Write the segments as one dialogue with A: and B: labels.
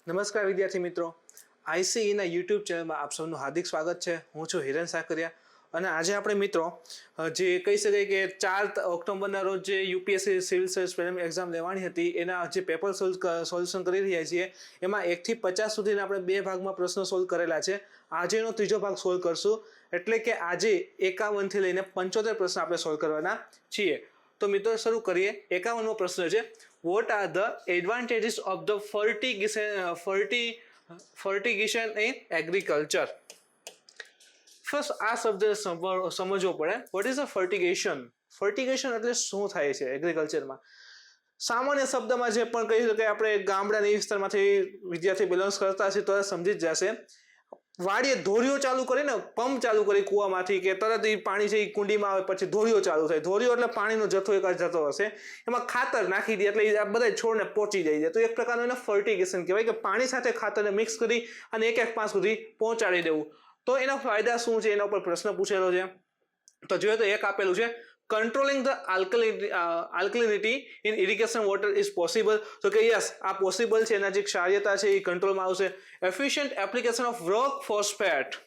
A: નમસ્કાર વિદ્યાર્થી મિત્રો, આઈસીઈના યુટ્યુબ ચેનલમાં આપ સૌનું હાર્દિક સ્વાગત છે. હું છું હિરેન સાકરિયા અને આજે આપણે મિત્રો જે કહી શકાય કે 4 ઓક્ટોબરના રોજ જે UPSC civil service preliminary exam લેવાની હતી એના જે પેપર સોલ્યુશન કરી રહ્યા છીએ એમાં 1 થી 50 સુધીના આપણે 2 ભાગમાં પ્રશ્નો સોલ્વ કરેલા છે. આજેનો ત્રીજો ભાગ સોલ્વ કરશું, એટલે કે આજે 51 થી લઈને 75 પ્રશ્ન આપણે સોલ્વ કરવાના છીએ. તો મિત્રો શરૂ કરીએ. 51મો પ્રશ્ન છે, what are the advantages of the fertigation in agriculture? First આ શબ્દ સમજવો પડે. What is a fertigation? Fertigation એટલે શું થાય છે એગ્રીકલ્ચરમાં? સામાન્ય શબ્દમાં જે પણ કહી શકાય, આપણે ગામડાના વિસ્તારમાંથી વિદ્યાર્થી બિલોંગ કરતા છે તો સમજી જ જશે. વાડીએ ધોરીઓ ચાલુ કરી ને, પંપ ચાલુ કરી કૂવામાંથી કે તરત એ પાણી છે એ કુંડીમાં આવે, પછી ધોરીઓ ચાલુ થાય. ધોરીઓ એટલે પાણીનો જથ્થો એક જતો હશે, એમાં ખાતર નાખી દે એટલે આ બધા છોડને પહોંચી જાય છે. તો એક પ્રકારનું એને ફર્ટિગેશન કહેવાય કે પાણી સાથે ખાતરને મિક્સ કરી અને એક પાસ સુધી પહોંચાડી દેવું. તો એના ફાયદા શું છે એના ઉપર પ્રશ્ન પૂછેલો છે. તો જોઈએ તો એક આપેલું છે, controlling the alkalinity in irrigation water is possible. તો કે યસ, આ પોસિબલ છે, એના જે ક્ષારીયતા છે એ કંટ્રોલમાં આવશે. Efficient application of rock phosphate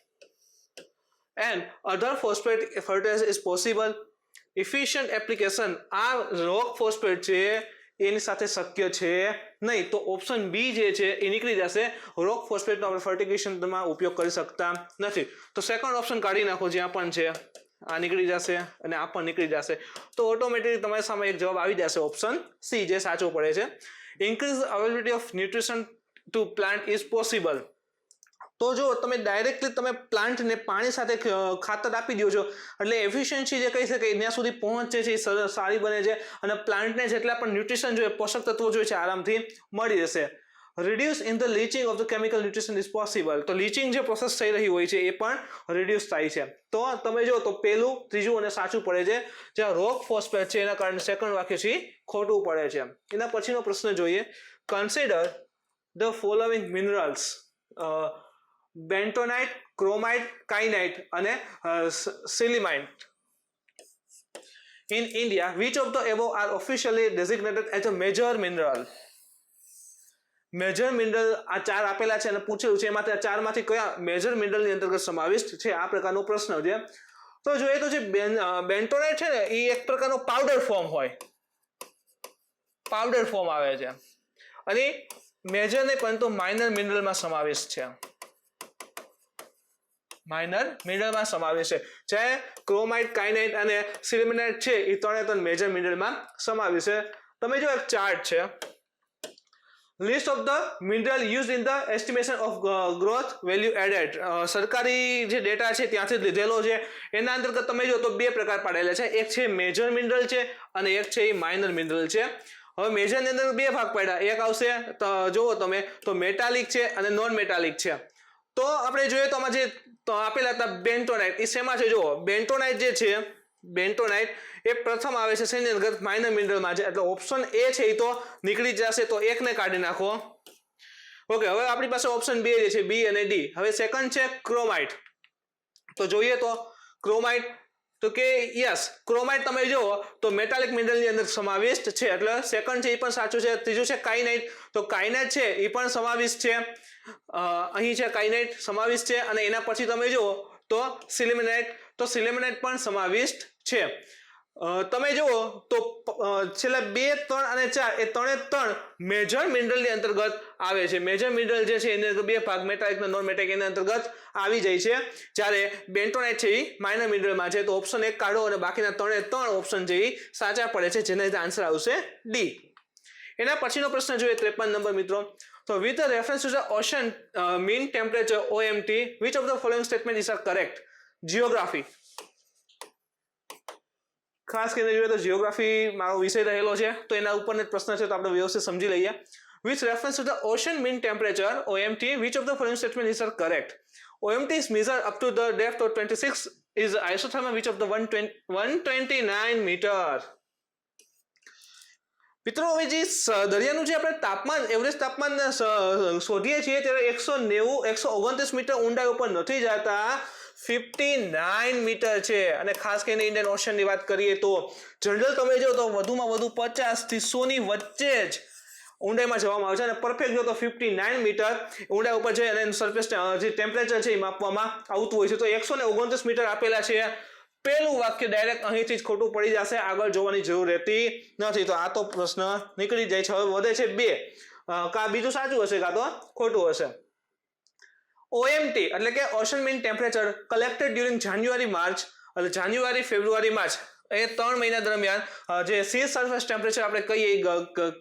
A: and other phosphate fertilizer is possible. Efficient application આ rock phosphate છે એની સાથે શક્ય છે નહીં. તો ઓપ્શન બી જે છે એ નીકળી જશે. રોક ફોસ્ફેટનો આપણે ફર્ટિગેશનમાં ઉપયોગ કરી શકતા નથી. તો સેકન્ડ ઓપ્શન કાઢી નાખો, જ્યાં પણ છે આ નીકળી જશે અને આ પણ નીકળી જશે. તો ઓટોમેટિકલી તમારી સામે એક જવાબ આવી જશે, ઓપ્શન સી જે સાચો પડે છે. Increase availability of nutrition to plant is possible. તો જો તમે ડાયરેક્ટલી તમે પ્લાન્ટને પાણી સાથે ખાતર આપી દો છો એટલે એફિશિયન્સી જે કહી શકાય ત્યાં સુધી પહોંચે છે એ સારી બને છે અને પ્લાન્ટને જેટલા પણ ન્યુટ્રિશન જોઈએ, પોષક તત્વો જોઈએ છે, આરામથી મળી જશે. Reduce in the leaching of the chemical nutrition is possible. તો લીચિંગ જે પ્રોસેસ થઈ રહી હોય છે એ પણ રિડ્યુસ થાય છે. તો તમે જો તો પહેલું, ત્રીજું અને સાચું પડે છે. જ્યાં રોક ફોસ્ફેટ છે એના કારણે સેકન્ડ વાક્ય છે ખોટું પડે છે. એના પછીનો પ્રશ્ન જોઈએ, consider the following minerals bentonite, chromite, kyanite અને sillimanite. In India, which of the above are officially designated as a major mineral? Major mineral આ 4 આપેલા છે અને પૂછેલું છે એમાંથી આ 4 માંથી કયા મેજર મિનરલની અંતર્ગત સમાવિષ્ટ છે, આ પ્રકારનો પ્રશ્ન છે. તો જોઈએ તો જે બેન્ટોનાઇટ છે ને એ એક પ્રકારનો પાવડર ફોર્મ હોય, પાવડર ફોર્મ આવે છે અને મેજર નહીં પરંતુ માઇનર મિનરલમાં સમાવેશ છે. માઇનર મિનરલમાં સમાવેશ છે. જ્યારે ક્રોમાઇટ, કાઇનાઇટ અને સિલિમેનાઇટ છે એ ત્રણે મેજર મિનરલમાં સમાવેશ છે. તમે જો એક ચાર્ટ છે, list of the mineral used in the estimation of growth value added. સરકારી જે ડેટા છે ત્યાંથી જ લીધેલો છે. એના અંતર્ગત તમે જો તો 2 પ્રકાર પાડેલા છે, એક છે મેજર મિનરલ છે અને એક છે એ માઇનર મિનરલ છે. હવે મેજરની અંદર 2 ભાગ પાડ્યા, એક આવશે તો જુઓ તમે તો મેટાલિક છે અને નોન મેટાલિક છે. તો આપણે જોઈએ તો આમાં જે આપેલા હતા બેન્ટોનાઇટ, એ શેમાં છે? જુઓ, બેન્ટોનાઇટ જે છે, બેન્ટોનાઇટ એ પ્રથમ આવે છે શેની અંતર્ગત? માઇનર મિનરલમાં છે. એટલે ઓપ્શન એ છે એ તો નીકળી જશે, તો એકને કાઢી નાખો. ઓકે, હવે આપણી પાસે ઓપ્શન 2 જે છે, બી અને ડી. હવે સેકન્ડ છે ક્રોમાઇટ. તો જોઈએ તો ક્રોમાઇટ, તો કે યસ, ક્રોમાઇટ તમે જુઓ તો મેટાલિક મિનરલની અંદર સમાવિષ્ટ છે, એટલે સેકન્ડ છે એ પણ સાચું છે. ત્રીજું છે કાઇનાઇટ, તો કાઇનાઇટ છે એ પણ સમાવિષ્ટ છે. અહીં છે કાઇનાઇટ સમાવિષ્ટ છે અને એના પછી તમે જુઓ તો સિલિમેનાઇટ, તો સિલિમેનાઇટ પણ સમાવિષ્ટ છે. તમે જુઓ તો છેલ્લા 2, 3 અને 4 એ ત્રણે મેજર મિનરલની અંતર્ગત આવે છે. મેજર મિનરલ જે છે એની અંદર 2 ભાગ, મેટાલિક અને નોન મેટાલિક, એના અંતર્ગત આવી જાય છે. જ્યારે બેન્ટોનાઇટ છે એ માઇનર મિનરલમાં છે. તો ઓપ્શન 1 કાઢો અને બાકીના 3 ઓપ્શન છે એ સાચા પડે છે, જેના લીધે આન્સર આવશે ડી. એના પછીનો પ્રશ્ન જોઈએ 53 નંબર મિત્રો. તો with the reference to the ocean mean temperature OMT, which of the following statement is correct? Geography. ખાસ કરીને જોઈએ તો જીઓગ્રાફી મારો વિષય રહેલો છે તો એના ઉપરનો પ્રશ્ન છે, તો આપણે વ્યવસ્થિત સમજી લઈએ. With reference to the ocean mean temperature OMT, which of the following statement is correct? OMT is measured up to the depth of 26 is isothermal which of the 129 meter. મિત્રો, હવે જે દરિયાનું જે આપણે તાપમાન, એવરેજ તાપમાન શોધીએ છીએ ત્યારે 129 મીટર ઊંડાઈ ઉપર નથી જતા, 59 મીટર છે. અને ખાસ કરીને ઇન્ડિયન ઓશનની વાત કરીએ તો જનરલ તમે જો તો વધુમાં વધુ 50 થી 100 ની વચ્ચે જ ઊંડાઈમાં જવામાં આવે છે અને પરફેક્ટ જો તો 59 મીટર ઊંડાઈ ઉપર જઈ અને સરફેસ જે ટેમ્પરેચર છે એ માપવામાં આવતું હોય છે. તો 129 મીટર આપેલા છે. પહેલું વાક્ય ડાયરેક્ટ અહીંથી જ ખોટું પડી જશે, આગળ જોવાની જરૂર રહેતી નથી. તો આ તો પ્રશ્ન નીકળી જાય છે. હવે વધે છે 2, કા બીજું સાચું હશે કા તો ખોટું હશે. OMT એટલે કે ocean mean temperature collected during January March એટલે જાન્યુઆરી-ફેબ્રુઆરી-માર્ચ એ 3 મહિના દરમિયાન જે સી સરફેસ ટેમ્પરેચર આપણે કહીએ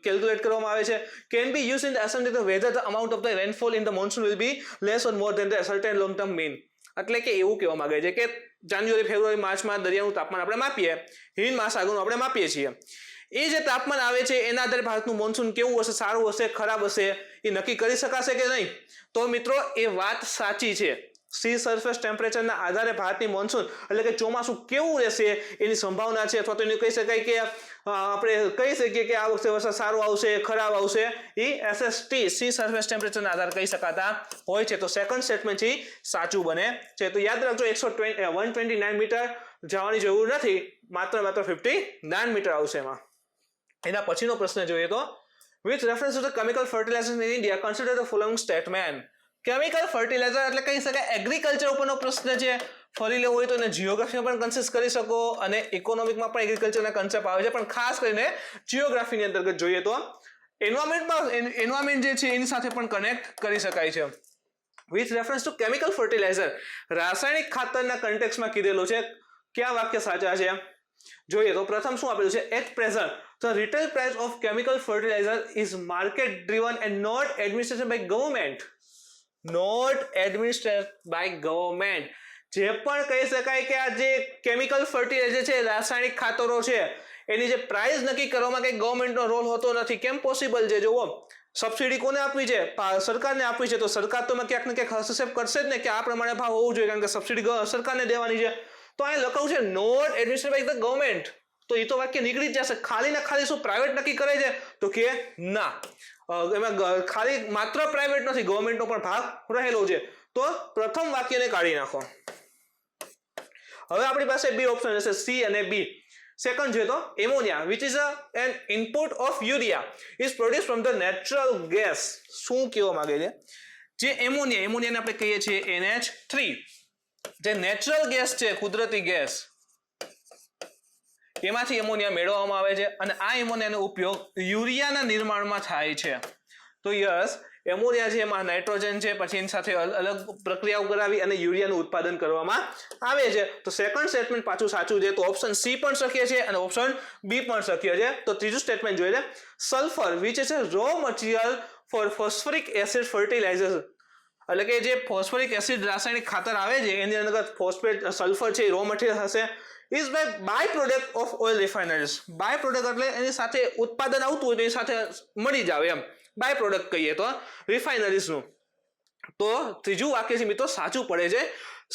A: કેલ્ક્યુલેટ કરવામાં આવે છે. Can be use in the estimate of whether the amount of the rainfall in the monsoon will be less or more than the certain long term mean. એટલે કે એવું કહેવા માંગે છે કે જાન્યુઆરી, ફેબ્રુઆરી, માર્ચમાં દરિયાનું તાપમાન આપણે માપીએ, હિન્દ મહાસાગરનું આપણે માપીએ છીએ. એ જે તાપમાન આવે છે એના આધારે ભારતનું મોન્સૂન કેવું હશે, સારું હશે, ખરાબ હશે, એ નક્કી કરી શકાશે કે નહીં? તો મિત્રો એ વાત સાચી છે. સી સરફેસ ટેમ્પરેચરના આધારે ભારતની મોન્સૂન એટલે કે ચોમાસું કેવું રહેશે એની સંભાવના છે, અથવા તો એને કહી શકાય કે આપણે કહી શકીએ કે આ વખતે વરસાદ સારો આવશે, ખરાબ આવશે, એ SST સી સરફેસ ટેમ્પરેચરના આધારે કહી શકાતા હોય છે. તો સેકન્ડ સ્ટેટમેન્ટ છે સાચું બને છે. તો યાદ રાખજો 129 મીટર જવાની જરૂર નથી, માત્ર 59 મીટર આવશે એમાં. એના પછીનો પ્રશ્ન જોઈએ તો with reference to the chemical fertilizers in India consider the following statement. Chemical fertiliser એટલે કહી શકાય એગ્રીકલ્ચર ઉપરનો પ્રશ્ન છે. ફરી લેવું હોય તો એને જીઓગ્રાફીમાં પણ કન્સિડર કરી શકો અને ઇકોનોમિકમાં પણ એગ્રીકલ્ચરના કન્સેપ્ટ આવે છે, પણ ખાસ કરીને જીઓગ્રાફીની અંતર્ગત જોઈએ તો એન્વાયરમેન્ટ જે છે એની સાથે પણ કનેક્ટ કરી શકાય છે. With reference to chemical fertiliser રાસાયણિક ખાતરના કન્ટેક્સમાં કીધેલું છે. કયા વાક્ય સાચા છે જોઈએ તો પ્રથમ શું આપેલું છે? At present the retail price of chemical fertilizer is market driven and not administered by government. Not administered by government. જે પણ કહી શકાય કે આ જે કેમિકલ ફર્ટિલાઇઝર છે, રાસાયણિક ખાતરો છે, એની જે પ્રાઇસ નક્કી કરવામાં કઈ ગવર્મેન્ટનો રોલ હોતો નથી. કેમ પોસિબલ છે? જુઓ, સબસિડી કોને આપવી છે? સરકારને આપવી છે. તો સરકાર તો ક્યાંક ને ક્યાંક હસ્તક્ષેપ કરશે જ ને કે આ પ્રમાણે ભાવ હોવું જોઈએ, કારણ કે સબસિડી સરકારને દેવાની છે. તો અહીં લખાવું છે not administered by the government. તો એ તો વાક્ય નીકળી જ જશે. ખાલી ને ખાલી શું પ્રાઇવેટ નક્કી કરે છે? તો કે ના, એમાં ખાલી માત્ર પ્રાઇવેટ નથી, ગવર્મેન્ટનો પણ ભાગ રહેલો છે. તો પ્રથમ વાક્યને કાઢી નાખો. હવે આપણી પાસે બે ઓપ્શન હશે, સી અને બી. સેકન્ડ જોઈએ તો ammonia which is an input of urea is produced from the natural gas. શું કહેવા માંગે છે? જે એમોનિયાને આપણે કહીએ છીએ NH3, જે નેચરલ ગેસ છે, કુદરતી ગેસ, એમાંથી એમોનિયા મેળવવામાં આવે છે અને આ એમોનિયાનો ઉપયોગ યુરિયાના નિર્માણમાં થાય છે. તો યસ, એમોનિયા છે એમાં નાઇટ્રોજન છે, પછી એની સાથે અલગ પ્રક્રિયાઓ કરાવી અને યુરિયાનું ઉત્પાદન કરવામાં આવે છે. તો સેકન્ડ સ્ટેટમેન્ટ પાછું સાચું છે. તો ઓપ્શન સી પણ શક્ય છે અને ઓપ્શન બી પણ શક્ય છે. તો ત્રીજું સ્ટેટમેન્ટ જોઈએ, sulphur which is a raw material for phosphoric acid fertiliser. એટલે કે જે ફોસ્ફરિક એસિડ રાસાયણિક ખાતર આવે છે એની અંદર ફોસ્ફેટ સલ્ફર છે, રો મટીરિયલ હશે. Is by product of oil refineries. By product એટલે એની સાથે ઉત્પાદન આવતું હોય તો એની સાથે મળી જ આવે એમ. બાય પ્રોડક્ટ કહીએ તો રિફાઇનરીઝનું. તો ત્રીજું વાક્ય છે મિત્રો સાચું પડે છે.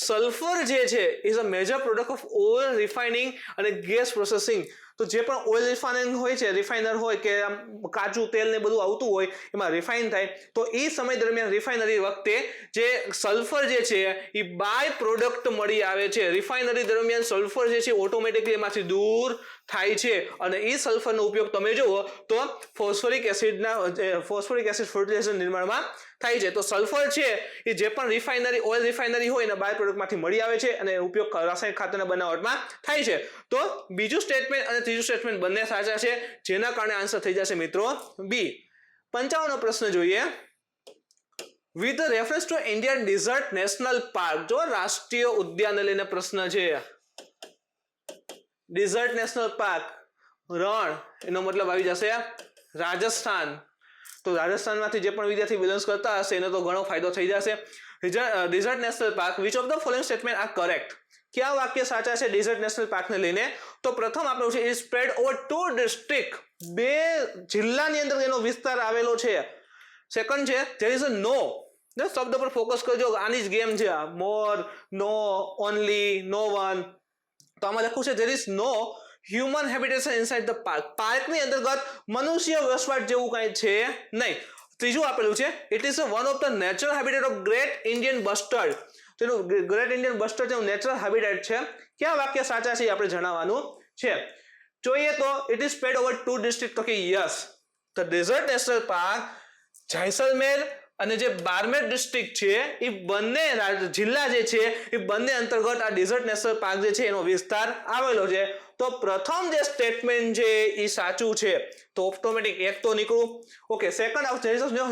A: સલ્ફર જે છે is a major product of oil refining અને ગેસ પ્રોસેસિંગ. તો જે પણ ઓઇલ રિફાઇનિંગ હોય છે, રિફાઇનર હોય કે આમ કાચું તેલ ને બધું આવતું હોય એમાં રિફાઇન થાય, તો એ સમય દરમિયાન રિફાઇનરી વખતે જે સલ્ફર જે છે એ બાય પ્રોડક્ટ મળી આવે છે. રિફાઇનરી દરમિયાન સલ્ફર જે છે ઓટોમેટિકલી એમાંથી દૂર થાય છે અને એ સલ્ફરનો ઉપયોગ તમે જુઓ તો ફોસ્ફરિક એસિડ ફર્ટિલાઇઝર નિર્માણમાં થાય છે. તો સલ્ફર છે એ જે પણ રિફાઇનરી ઓઇલ રિફાઇનરી હોય એના બાય પ્રોડક્ટમાંથી મળી આવે છે અને ઉપયોગ રાસાયણિક ખાતરના બનાવટમાં થાય છે. તો બીજું સ્ટેટમેન્ટ અને ત્રીજું સ્ટેટમેન્ટ બંને સાચા છે, જેના કારણે આન્સર થઈ જશે મિત્રો બી. 55નો પ્રશ્ન જોઈએ. With reference to Indian desert national park. જો રાષ્ટ્રીય ઉદ્યાન લઈને પ્રશ્ન છે. ડેઝર્ટ નેશનલ પાર્ક, રણ, એનો મતલબ આવી જશે રાજસ્થાન. તો રાજસ્થાનમાંથી જે પણ વિદ્યાર્થી બિલોંગ કરતા હશે એને તો ઘણો ફાયદો થઈ જશે. Desert national park which of the following statement are correct. કયા વાક્ય સાચા છે ડેઝર્ટ નેશનલ પાર્કને લઈને? તો પ્રથમ આપણું છે ઇઝ સ્પ્રેડ ઓવર 2 ડિસ્ટ્રિક્ટ. 2 જિલ્લાની અંદર એનો વિસ્તાર આવેલો છે. સેકન્ડ છે ધેર ઇઝ અ નો. શબ્દ પર ફોકસ કરજો, આની જ ગેમ છે. More, no, only, no one. તો આમાં લખ્યું છે there is no human habitation inside the park. પાર્કની અંતર્ગત મનુષ્ય વસવાટ જેવું કંઈ છે નહીં. ત્રીજું આપેલું છે it is one of the natural habitat of great Indian bastard. તેનું ગ્રેટ ઇન્ડિયન બસ્ટર્ડ તેનું નેચરલ હેબિટેટ છે. કયા વાક્ય સાચા છે એ આપણે જણાવવાનું છે. જોઈએ તો it is spread over 2 district. તો કે યસ, તો ડેઝર્ટ નેશનલ પાર્ક જાયસલમેર અને જે બારમેર ડિસ્ટ્રિક્ટ છે એ બંને જિલ્લા જે છે એ બંને અંતર્ગત આ ડેઝર્ટ નેશનલ પાર્ક જે છે એનો વિસ્તાર આવેલો છે. તો પ્રથમ જે સ્ટેટમેન્ટ છે એ સાચું છે, તો ઓટોમેટિક એક તો નીકળું. Okay, second out there is no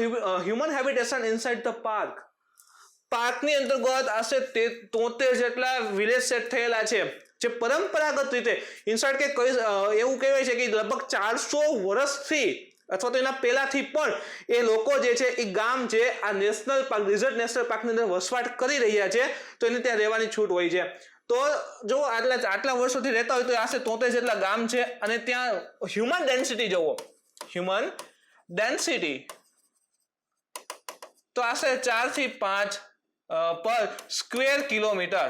A: human habitation inside the park. પાર્કની અંતર્ગત આશરે 73 જેટલા વિલેજ સેટ થયેલા છે, જે પરંપરાગત રીતે ઇનસાઇડ કે એવું કહેવાય છે કે લગભગ 400 વર્ષથી અથવા તો એના પહેલાથી પણ એ લોકો જે છે એ ગામ છે આ નેશનલ પાર્ક ડેઝર્ટ નેશનલ પાર્કની અંદર વસવાટ કરી રહ્યા છે, તો એને ત્યાં રહેવાની છૂટ હોય છે. તો જો આટલા વર્ષોથી રહેતા હોય તો આશરે 73 જેટલા ગામ છે અને ત્યાં હ્યુમન ડેન્સિટી જુઓ, હ્યુમન ડેન્સિટી તો આશરે 4 થી 5 પર સ્ક્વેર કિલોમીટર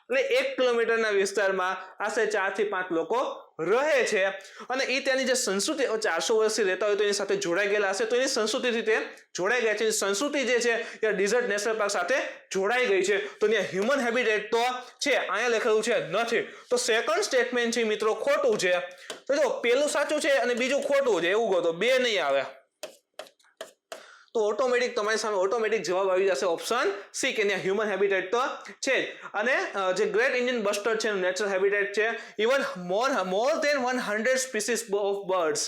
A: એટલે 1 કિલોમીટરના વિસ્તારમાં આશરે 4 થી 5 લોકો રહે છે. અને એ ત્યાંની જે સંસ્કૃતિ 400 વર્ષથી રહેતા હોય તો એની સાથે જોડાઈ ગયેલા હશે, તો એની સંસ્કૃતિ રીતે જોડાઈ ગયા છે. સંસ્કૃતિ જે છે એ ડેઝર્ટ નેશનલ પાર્ક સાથે જોડાઈ ગઈ છે, તો ત્યાં હ્યુમન હેબિટેટ તો છે, અહીંયા લખેલું છે નથી. તો સેકન્ડ સ્ટેટમેન્ટ છે મિત્રો ખોટું છે. તો જો પેલું સાચું છે અને બીજું ખોટું છે એવું કહો તો બે નહીં આવે, તો ઓટોમેટિક તમારી સામે ઓટોમેટિક જવાબ આવી જશે ઓપ્શન સી કે ત્યાં હ્યુમન હેબિટેટ તો છે જ. અને જે ગ્રેટ ઇન્ડિયન બસ્ટર્ડ છે નેચરલ હેબિટેટ છે, even more than 100 species of birds,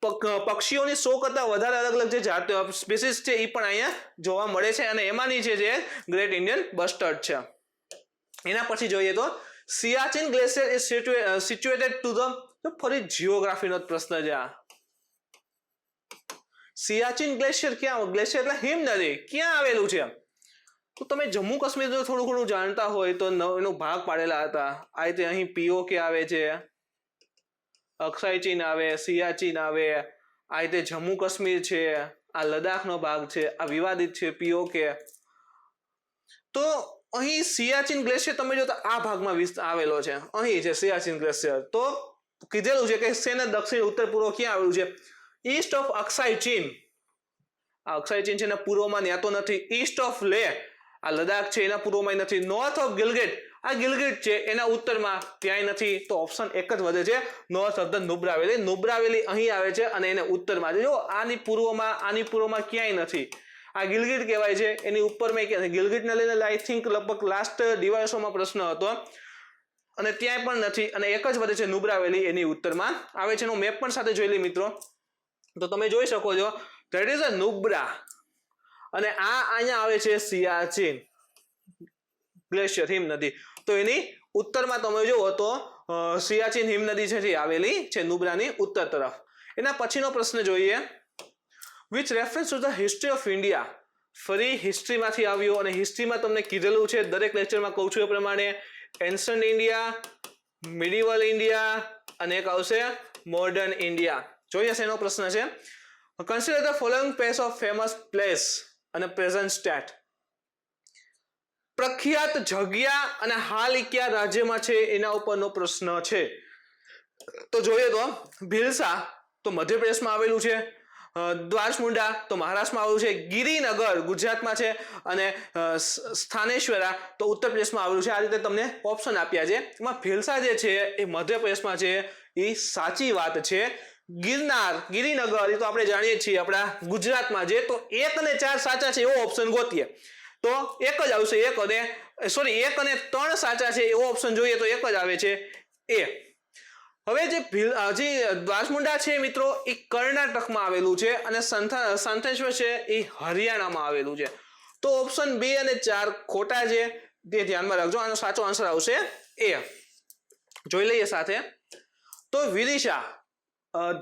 A: પક્ષીઓની 100 કરતા વધારે અલગ અલગ જે જાતિઓ સ્પીસીસ છે એ પણ અહીંયા જોવા મળે છે, અને એમાંની છે જે ગ્રેટ ઇન્ડિયન બસ્ટર્ડ છે. એના પછી જોઈએ તો Siachen glacier is situated to the, ફરી જીઓગ્રાફીનો પ્રશ્ન છે આ. સિયાચિન ગ્લેશિયર ક્યાં, ગ્લેશિયર એટલે હિમ નદી, ક્યાં આવેલું છે? તો તમે જમ્મુ કાશ્મીરનું થોડું ઘણું જાણતા હોય તો એનો ભાગ પાડેલા હતા. આ રીતે અહીં પીઓકે આવે છે, અક્ષય ચીન આવે, સિયાચિન આવે, આ રીતે જમ્મુ કાશ્મીર છે, આ લદ્દાખનો ભાગ છે, આ વિવાદિત છે પીઓકે. તો અહીં સિયાચિન ગ્લેશિયર તમે જો તો આ ભાગમાં આવેલો છે, અહીં છે સિયાચિન ગ્લેશિયર. તો કીધેલું છે કે સેના દક્ષિણ ઉત્તર પૂર્વ ક્યાં આવેલું છે? ઈસ્ટ ઓફ અક્ષય ચીન. આ અક્ષય ચીન છે એના પૂર્વમાં ત્યાં તો નથી. ઈસ્ટ ઓફ લેહ, આ લદ્દાખ છે એના પૂર્વમાં નથી. નોર્થ ઓફ ગિલગિટ, આ ગિલગિટ છે એના ઉત્તરમાં ક્યાંય નથી. તો ઓપ્શન એક જ વધે છે, નોર્થ ઓફ ધ નુબ્રા વેલી. નુબ્રા વેલી અહીં આવે છે અને એને ઉત્તરમાં છે. જો આની પૂર્વમાં ક્યાંય નથી. આ ગિલગિટ કહેવાય છે, એની ઉપરમાં ક્યાં? ગિલગિટને લઈને આઈ થિંક લગભગ લાસ્ટ ડિવાઇસોમાં પ્રશ્ન હતો અને ત્યાંય પણ નથી. અને એક જ વધે છે નુબ્રા વેલી, એની ઉત્તરમાં આવે છે. એનો મેપ પણ સાથે જોઈ લે મિત્રો, તો તમે જોઈ શકો છો ધેટ ઇઝ અ નુબ્રા, અને આ અહીંયા આવે છે સિયાચિન ગ્લેશિયર હિમ નદી. તો એની ઉત્તરમાં તમે જુઓ તો સિયાચિન હિમ નદી છે આવેલી છે નુબ્રાની ઉત્તર તરફ. એના પછીનો પ્રશ્ન જોઈએ, which reference to the history of India. ફરી હિસ્ટ્રીમાંથી આવ્યો અને હિસ્ટ્રીમાં તમને કીધેલું છે દરેક લેક્ચરમાં કહું છું એ પ્રમાણે એન્શન્ટ ઇન્ડિયા, મિડિવલ ઇન્ડિયા અને એક આવશે મોડર્ન ઇન્ડિયા. જોઈએ છે એનો પ્રશ્ન છે, consider the following place of famous place અને પ્રેઝન્ટ સ્ટેટ. પ્રખ્યાત જગ્યા અને હાલ કયા રાજ્યમાં છે એના ઉપરનો પ્રશ્ન છે. તો જોઈએ તો ભિલસા તો મધ્યપ્રદેશમાં આવેલું છે, દ્વારસમુંડા તો મહારાષ્ટ્રમાં આવેલું છે, ગિરિનગર ગુજરાતમાં છે અને સ્થાનેશ્વરા તો ઉત્તર પ્રદેશમાં આવેલું છે. આ રીતે તમને ઓપ્શન આપ્યા છે. એમાં ભિલસા જે છે એ મધ્યપ્રદેશમાં છે, એ સાચી વાત છે. ગિરિનગર એ તો આપણે જાણીએ છીએ આપણા ગુજરાતમાં છે. તો 1 અને 4 સાચા છે એવો ઓપ્શન ગોતીએ તો એક જ આવશે. 1 અને 3 સાચા છે એવો ઓપ્શન જોઈએ તો એક જ આવે છે એ. હવે જે દ્વારસમુંડા છે મિત્રો એ કર્ણાટકમાં આવેલું છે અને સંથેશ્વર છે એ હરિયાણામાં આવેલું છે. તો ઓપ્શન 2 અને 4 ખોટા છે, તે ધ્યાનમાં રાખજો. આનો સાચો આન્સર આવશે એ. જોઈ લઈએ સાથે. તો વિદિશા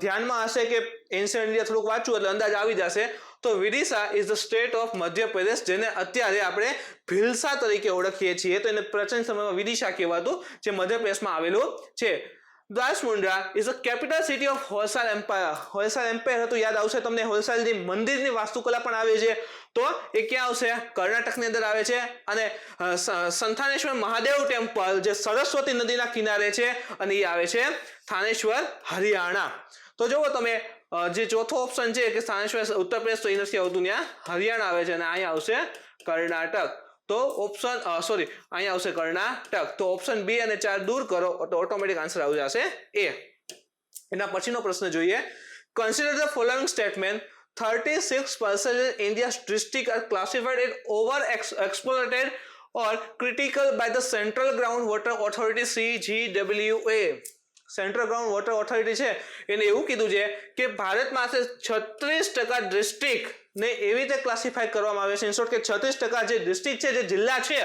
A: ધ્યાનમાં હશે કે એન્શિયન્ટ ઇન્ડિયા થોડુંક વાંચવું એટલે અંદાજ આવી જશે. તો Vidisha is the state of Madhya Pradesh, જેને અત્યારે આપણે ભિલસા તરીકે ઓળખીએ છીએ. તો એને પ્રાચીન સમયમાં વિદિશા કહેવાતું, જે મધ્યપ્રદેશમાં આવેલું છે. Dwarasamudra is the capital city of Hoysala empire. Hoysala empire હતું, યાદ આવશે તમને. હોયસાલજી મંદિરની વાસ્તુકલા પણ આવે છે, તો એ ક્યાં આવશે? કર્ણાટકની અંદર આવે છે. અને સંથાનેશ્વર મહાદેવ ટેમ્પલ જે સરસ્વતી નદીના કિનારે છે અને એ આવે છે થાનેશ્વર હરિયાણા. તો જુઓ તમે જે ચોથો ઓપ્શન છે કે સ્થાનેશ્વર ઉત્તર પ્રદેશ, તો એ નથી આવતું, ત્યાં હરિયાણા આવે છે અને અહીંયા આવશે કર્ણાટક. તો ઓપ્શન અહીંયા આવશે કર્ણાટક. તો ઓપ્શન 2 અને 4 દૂર કરો તો ઓટોમેટિક આન્સર આવી જશે એ. એના પછીનો પ્રશ્ન જોઈએ. Consider the following statement. 36% India's districts are classified as over-exploited or critical by the Central Groundwater Authority CGWA. Central ground water authority છે એને એવું કીધું છે કે ભારતમાં 36% ડિસ્ટ્રિક્ટ ને એવી રીતે ક્લાસિફાઈ કરવામાં આવે છે. ઇન શોર્ટ કે 36% જે ડિસ્ટ્રિક્ટ છે, જે જિલ્લા છે,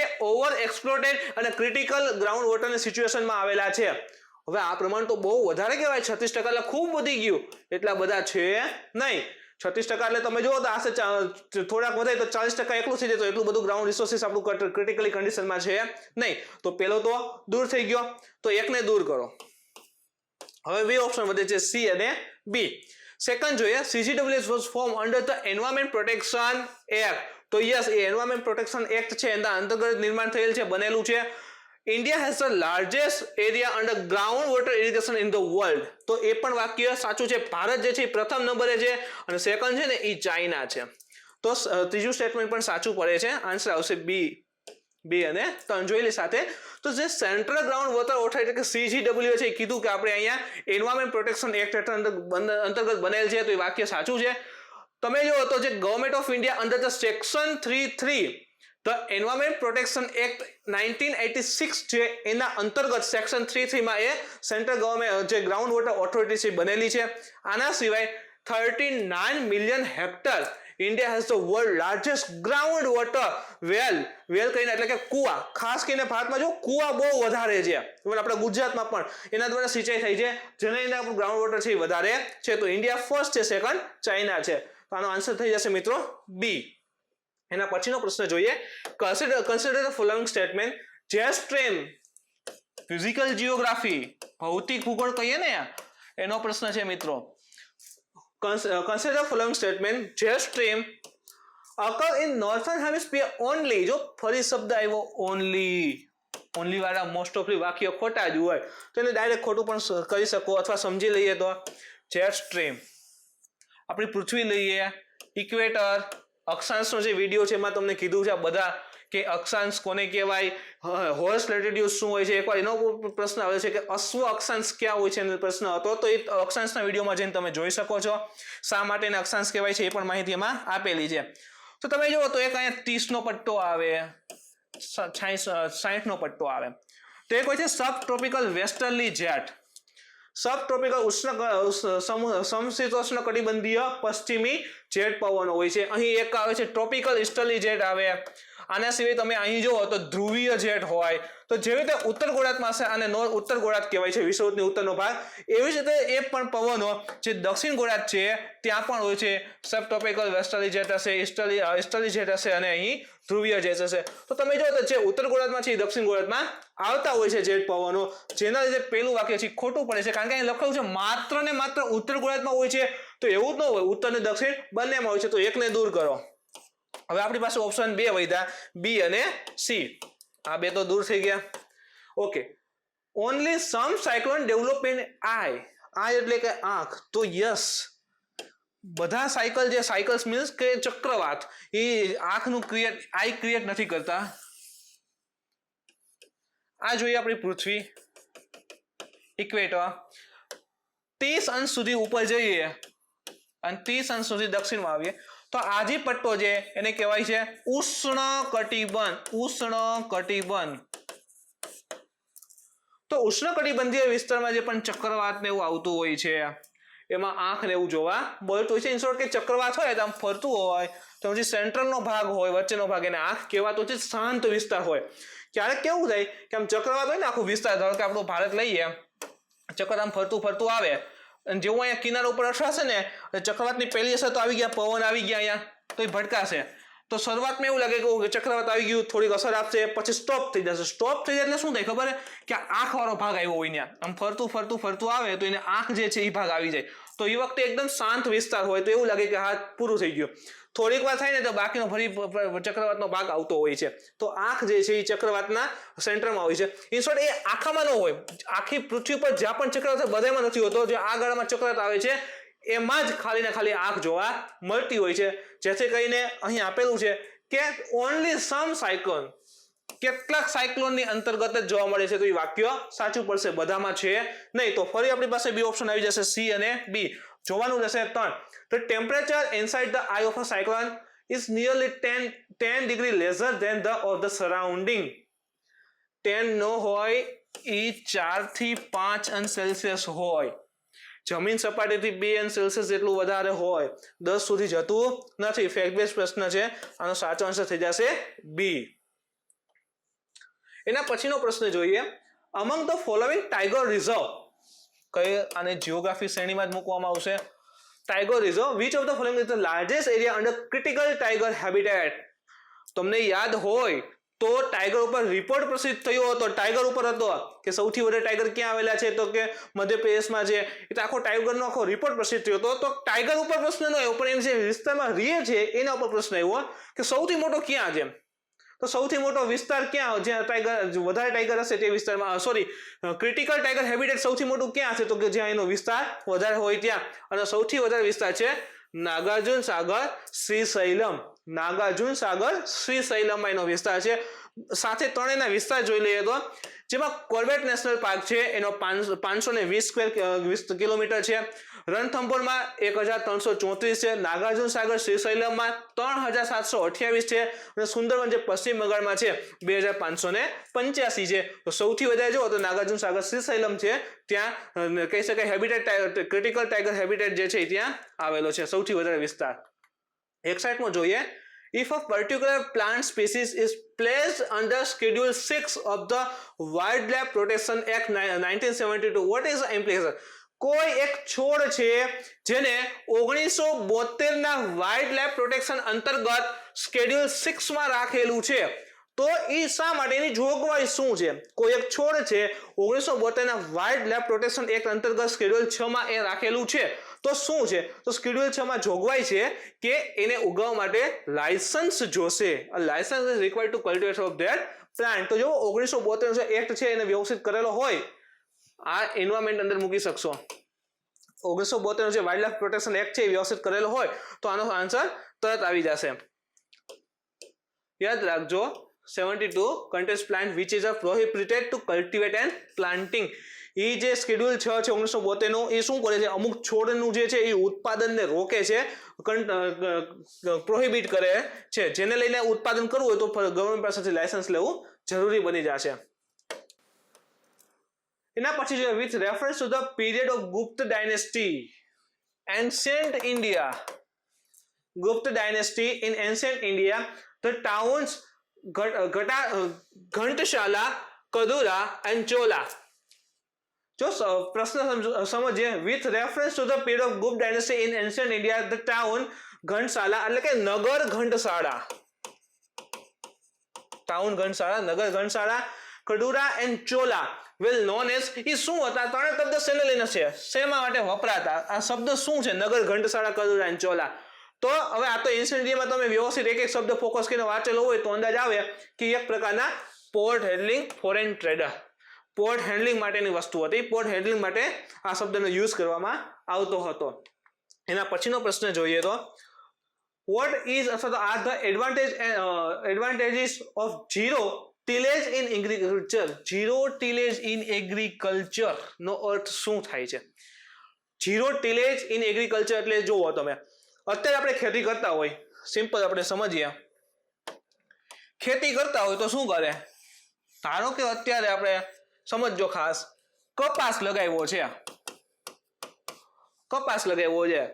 A: એ ઓવર એક્સપ્લોટેડ અને ક્રિટિકલ ગ્રાઉન્ડ વોટરની સિચ્યુએશનમાં આવેલા છે. હવે આ પ્રમાણ તો બહુ વધારે કહેવાય. 36% એટલે ખૂબ વધી ગયું. એટલા બધા છે નહીં. 36% એટલે તમે જુઓ તો આશે થોડાક વધારે તો 40% એકલું થઈ જાય, તો એટલું બધું ગ્રાઉન્ડ રિસોર્સિસ આપણું ક્રિટિકલી કન્ડિશનમાં છે નહીં. તો પેલો તો દૂર થઈ ગયો, તો એકને દૂર કરો. હવે બે ઓપ્શન વધે છે, સી અને બી. સેકન્ડ જોઈએ, CGWS was form under the environment protection act. તો યસ, એ એન્વાયરમેન્ટ પ્રોટેક્શન એક્ટ છે એના અંતર્ગત નિર્માણ થયેલ છે, બનેલું છે. India has the largest area under groundwater irrigation in the world. તો એ પણ વાક્ય સાચું છે. ભારત જે છે એ પ્રથમ નંબરે છે અને સેકન્ડ છે ને એ ચાઇના છે. તો ત્રીજું સ્ટેટમેન્ટ પણ સાચું પડે છે. આન્સર આવશે બી. 2 અને 3 જોઈ લે સાથે. તો જે સેન્ટ્રલ ગ્રાઉન્ડ વોટર ઓથોરિટી કે CGWA છે એ કીધું કે આપણે અહીંયા એન્વાયરમેન્ટ પ્રોટેક્શન એક્ટ અંતર્ગત બનેલ છે, તો એ વાક્ય સાચું છે. તમે જો તો જે government of India under the section 3(3) the environment protection act 1986 છે એના અંતર્ગત સેક્શન 3(3) માં એ સેન્ટ્રલ ગવર્મેન્ટ જે ગ્રાઉન્ડ વોટર ઓથોરિટી છે બનેલી છે. આના સિવાય 39 million hectare India has the world largest ground water well. Well કહીને એટલે કે કુવા. ખાસ કરીને ભારતમાં જો કુવા બહુ વધારે છે, આપણા ગુજરાતમાં પણ એના દ્વારા સિંચાઈ થાય છે, જેને એના ગ્રાઉન્ડ વોટર છે એ વધારે છે. તો ઇન્ડિયા ફર્સ્ટ છે, સેકન્ડ ચાઇના છે. તો આનો આન્સર થઈ જશે મિત્રો બી. એના પછીનો પ્રશ્ન જોઈએ. Consider the following statement. Jet stream physical geography, ભૌતિક ભૂગોળ કહીએ ને, એનો પ્રશ્ન છે મિત્રો. Consider the following statement. Jet stream occur in northern hemisphere only. જો ફરી શબ્દ આવ્યો only વાળા મોસ્ટ ઓફલી વાક્ય ખોટા જ હોય તો એને ડાયરેક્ટ ખોટું પણ કરી શકો અથવા સમજી લઈએ. તો જેટ સ્ટ્રીમ આપણી પૃથ્વી લઈએ, ઇક્વેટર, અક્ષાંશનો જે વિડીયો છે એમાં તમને કીધું છે આ બધા કે અક્ષાંશ કોને કહેવાય, હોર્સ લેટિટ્યુડ શું હોય છે. એકવાર એનો પ્રશ્ન આવે છે કે અશ્વ અક્ષાંશ ક્યાં હોય છે એનો પ્રશ્ન હતો, તો એ અક્ષાંશના વિડીયોમાં જઈને તમે જોઈ શકો છો. શા માટે એને અક્ષાંશ કહેવાય છે એ પણ માહિતી એમાં આપેલી છે. તો તમે જુઓ તો એક અહીંયા 30નો પટ્ટો આવે, 60નો પટ્ટો આવે. તો એક હોય છે સબ ટ્રોપિકલ વેસ્ટર્લી જેટ. સબ ટ્રોપિકલ સમશીતોષ્ણ કટિબંધીય પશ્ચિમી જેટ પવનો હોય છે. અહીં એક આવે છે ટ્રોપિકલ ઇસ્ટર્લી જેટ આવે. આના સિવાય તમે અહીં જુઓ તો ધ્રુવીય જેટ હોય. તો જેવી રીતે ઉત્તર ગોળાર્ધમાં છે આને ઉત્તર ગોળાર્ધ કહેવાય છે, વિષુવવૃત્તની ઉત્તરનો ભાગ. એવી જ રીતે એ પણ પવનો જે દક્ષિણ ગોળાર્ધ છે ત્યાં પણ હોય છે. સબ ટ્રોપિકલ વેસ્ટર્લી જેટ હશે, ઇસ્ટર્લી જેટ હશે અને અહીં ધ્રુવીય જેટ હશે. તો તમે જો તો જે ઉત્તર ગોળાર્ધમાં છે એ દક્ષિણ ગોળાર્ધમાં આવતા હોય છે જેટ પવનો, જેના લીધે પેલું વાક્ય છે ખોટું પડે છે. કારણ કે અહીં લખેલું છે માત્ર ને માત્ર ઉત્તર ગોળાર્ધમાં હોય છે, તો એવું જ ન હોય. ઉત્તર ને દક્ષિણ બંનેમાં હોય છે, તો એકને દૂર કરો. હવે આપણી પાસે ઓપ્શન 2 વધ્યા, બી અને સી. આ બે તો દૂર થઈ ગયા. Okay. Only some cyclone develop in eye. Eye એટલે કે આંખ. તો યસ, બધા સાયકલ્સ મીન્સ કે ચક્રવાત એ આંખનું આઈ ક્રિએટ નથી કરતા. આ જોઈએ આપણી પૃથ્વી, ઇક્વેટર. 30 અંશ સુધી ઉપર જઈએ અને 30 અંશ સુધી દક્ષિણમાં આવીએ તો આ જે પટ્ટો છે એને કહેવાય છે ઉષ્ણ કટિબંધ. તો ઉષ્ણ કટિબંધીય વિસ્તારમાં જે પણ ચક્રવાત ને એવું આવતું હોય છે એમાં આંખ ને એવું જોવા મળતું હોય છે. ઇન શોર્ટ કે ચક્રવાત હોય તો આમ ફરતું હોય તો જે સેન્ટ્રલનો ભાગ હોય, વચ્ચેનો ભાગ, એને આંખ કહેવાતો છે. શાંત વિસ્તાર હોય. ક્યારેક કેવું થાય કે આમ ચક્રવાત હોય ને આખું વિસ્તાર, ધારો કે આપણું ભારત લઈએ, ચક્ર આમ ફરતું આવે અને જેવું અહીંયા કિનારા ઉપર અથડાશે ને ચક્રવાતની પહેલી અસર તો આવી ગયા, પવન આવી ગયા અહીંયા, તો એ ભટકાશે. તો શરૂઆતમાં એવું લાગે કે ચક્રવાત આવી ગયું, થોડીક અસર આપશે, પછી સ્ટોપ થઈ જશે. સ્ટોપ થઈ જાય એટલે શું થાય ખબર કે આંખ વાળો ભાગ આવ્યો હોય ત્યાં, આમ ફરતું આવે તો એને આંખ જે છે એ ભાગ આવી જાય. તો એ વખતે એકદમ શાંત વિસ્તાર હોય તો એવું લાગે કે હા પૂરું થઈ ગયું. થોડીક વાર થાય ને તો બાકીનો ફરી ચક્રવાતનો ભાગ આવતો હોય છે. તો આંખ જે છે એ ચક્રવાતના સેન્ટરમાં હોય છે. ઇન શોર્ટ એ આખામાં ન હોય, આખી પૃથ્વી પર જ્યાં પણ ચક્રવાત બધામાં નથી હોતો. જે આ ગાળામાં ચક્રવાત આવે છે એમાં જ ખાલી ને ખાલી આંખ જોવા મળતી હોય છે. જેથી કરીને અહીં આપેલું છે કે ઓનલી સમ સાયક્લોન, કેટલાક સાયક્લોનની અંતર્ગત જ જોવા મળે છે, તો એ વાક્ય સાચું પડશે, બધામાં છે નહીં. તો ફરી આપણી પાસે બે ઓપ્શન આવી જશે, સી અને બી. જોવાનું રહેશે 3. The temperature inside the eye of a cyclone is nearly 10 degree lesser than the of the surrounding. 10 નો હોય, એ 4 થી 5 અંશ સેલ્સિયસ હોય. જમીન સપાટીથી 2 અંશ સેલ્સિયસ જેટલું વધારે હોય, 10 સુધી જતું નથી. ફેક્ટ બેઝ પ્રશ્ન છે, આનો સાચો આન્સર થઈ જશે બી. એના પછીનો પ્રશ્ન જોઈએ, અમંગ ધ ફોલોઇંગ ટાઈગર રિઝર્વ, કઈ આને જીઓગ્રાફી શ્રેણીમાં જ મૂકવામાં આવશે. Tiger reserve, which of the following is the largest area under critical tiger habitat. તમને યાદ હોય તો ટાઈગર ઉપર રિપોર્ટ પ્રસિદ્ધ થયો હતો, ટાઈગર ઉપર હતો કે સૌથી વધારે ટાઈગર ક્યાં આવેલા છે, તો કે મધ્યપ્રદેશમાં છે. એટલે આખો ટાઈગરનો આખો રિપોર્ટ પ્રસિદ્ધ થયો હતો. તો ટાઈગર ઉપર પ્રશ્ન ન આવ્યો, પણ એમ જે વિસ્તારમાં રહે છે એના ઉપર પ્રશ્ન આવ્યો કે સૌથી મોટો ક્યાં છે. તો સૌથી મોટો વિસ્તાર ક્યાં, જ્યાં ટાઈગર વધારે ટાઈગર હશે તે વિસ્તારમાં, સોરી, ક્રિટિકલ ટાઈગર હેબિટેટ સૌથી મોટું ક્યાં હશે, તો કે જ્યાં એનો વિસ્તાર વધારે હોય ત્યાં. અને સૌથી વધારે વિસ્તાર છે નાગાર્જુન સાગર શ્રીશૈલમ. નાગાર્જુન સાગર શ્રીશૈલમમાં એનો વિસ્તાર છે. સાથે ત્રણેયના વિસ્તાર જોઈ લઈએ તો, જેમાં કોર્બેટ નેશનલ પાર્ક છે એનો 520 સ્ક્વેર કિલોમીટર છે. રણથંભોરમાં 1334 છે. નાગાર્જુન સાગર શ્રીશૈલમમાં 3728 છે. અને સુંદરવન જે પશ્ચિમ બંગાળમાં છે 2585 છે. તો સૌથી વધારે જો તો નાગાર્જુન સાગર શ્રીશૈલમ છે, ત્યાં કહી શકાય હેબિટેટ, ક્રિટિકલ ટાઈગર હેબિટેટ જે છે ત્યાં આવેલો છે, સૌથી વધારે વિસ્તાર. 61 જોઈએ, if a particular plant species is placed under Schedule 6 of the Wildlife Protection Act 1972, what is the implication? કોઈ એક છોડ છે જેને 1972 ના વાઇલ્ડ લાઈફ પ્રોટેક્શન અંતર્ગત સ્કેડ્યુલ 6 માં રાખેલું છે, તો એ શા માટે, એની જોગવાઈ શું છે? કોઈ એક છોડ છે 1972 ના વાઇલ્ડ લાઈફ પ્રોટેક્શન એક્ટ અંતર્ગત સ્કેડ્યુલ 6 માં એ રાખેલું છે, તો શું છે? તો સ્કેડ્યુલ 6 માં જોગવાઈ છે કે એને ઉગાવવા માટે લાયસન્સ જોશે. a license is required to cultivate of that plant. તો જો 1972 એક્ટ છે એને વ્યવસ્થિત કરેલો હોય, આ એન્વાયરમેન્ટ અંદર મૂકી શકશો. 1972 જે વાઇલ્ડ લાઈફ પ્રોટેક્શન એક્ટ છે એ વ્યવસ્થિત કરેલો હોય તો આનો આન્સર તરત આવી જશે. યાદ રાખજો, 72 contains plant which is prohibited to cultivate and planting. એ જે સ્કેડ્યુલ 6 છે 1972 નું, એ શું કરે છે, અમુક છોડનું જે છે એ ઉત્પાદનને રોકે છે, પ્રોહિબિટ કરે છે, જેને લઈને ઉત્પાદન કરવું હોય તો ગવર્નમેન્ટ પાસેથી લાયસન્સ લેવું જરૂરી બની જશે. એના પછી જોઈએ, with reference to the period of Gupta dynasty, ancient India, Gupta dynasty in ancient India, the towns ઘંટશાલા, કદુરા and Chola. જો પ્રશ્ન સમજીએ, with reference to the period of Gupta dynasty in ancient India, the town ઘંટશાલા એટલે કે નગર ઘંટશાળા, town Ghantasala, નગર Ghantasala, Kadura and Chola well known as, એ શું હતા? ત્રણે શબ્દ શેને લઈને છે, શેમાં માટે વપરાતા? આ શબ્દ શું છે? નગર ઘંટશાળા, કડુરા એન્ડ ચોલા. તો હવે આ તો એન્શિયન્ટ ઇન્ડિયામાં તમે વ્યવસ્થિત એક એક શબ્દ ફોકસ કરીને વાંચેલો હોય તો અંદાજ આવે કે એક પ્રકારના port handling foreign trader, port handling માટેની વસ્તુ હતી. પોર્ટ હેન્ડલિંગ માટે આ શબ્દનો યુઝ કરવામાં આવતો હતો. એના પછીનો પ્રશ્ન જોઈએ તો, what is અથવા તો are the advantages of zero tillage in agriculture. Zero tillage in agriculture નો અર્થ શું થાય છે? ઝીરો ટીલેજ ઇન એગ્રીકલ્ચર એટલે જુઓ તમે, અત્યારે આપણે ખેતી કરતા હોય, સિમ્પલ આપણે સમજીએ, ખેતી કરતા હોય તો શું કરે? ધારો કે અત્યારે આપણે સમજો ખાસ કપાસ લગાવ્યો છે, કપાસ લગાવ્યો છે,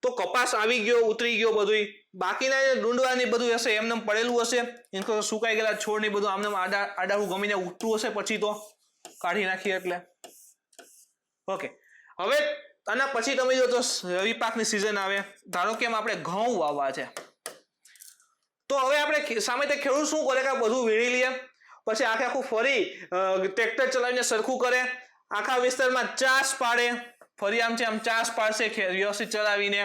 A: તો કપાસ આવી ગયો, ઉતરી ગયો બધું, બાકીના જે ડુંડવાની બધું હશે એમને પડેલું હશે, એને સુકાઈ ગયેલા છોડ ને બધું આમને આડાવું ગમીને ઉઠતું હશે, પછી તો કાઢી નાખીએ એટલે ઓકે. હવે આના પછી તમે જો તો રવિ પાકની સિઝન આવે, ધારો કે આપણે ઘઉં વાવવા છે, તો હવે આપણે સામે તે ખેડૂત શું કરે કે બધું વીણી લે, પછી આખું ફરી ટ્રેક્ટર ચલાવીને સરખું કરે, આખા વિસ્તારમાં ચાસ પાડે, ફરી આમ છે આમ ચાસ પાડશે વ્યવસ્થિત ચલાવીને,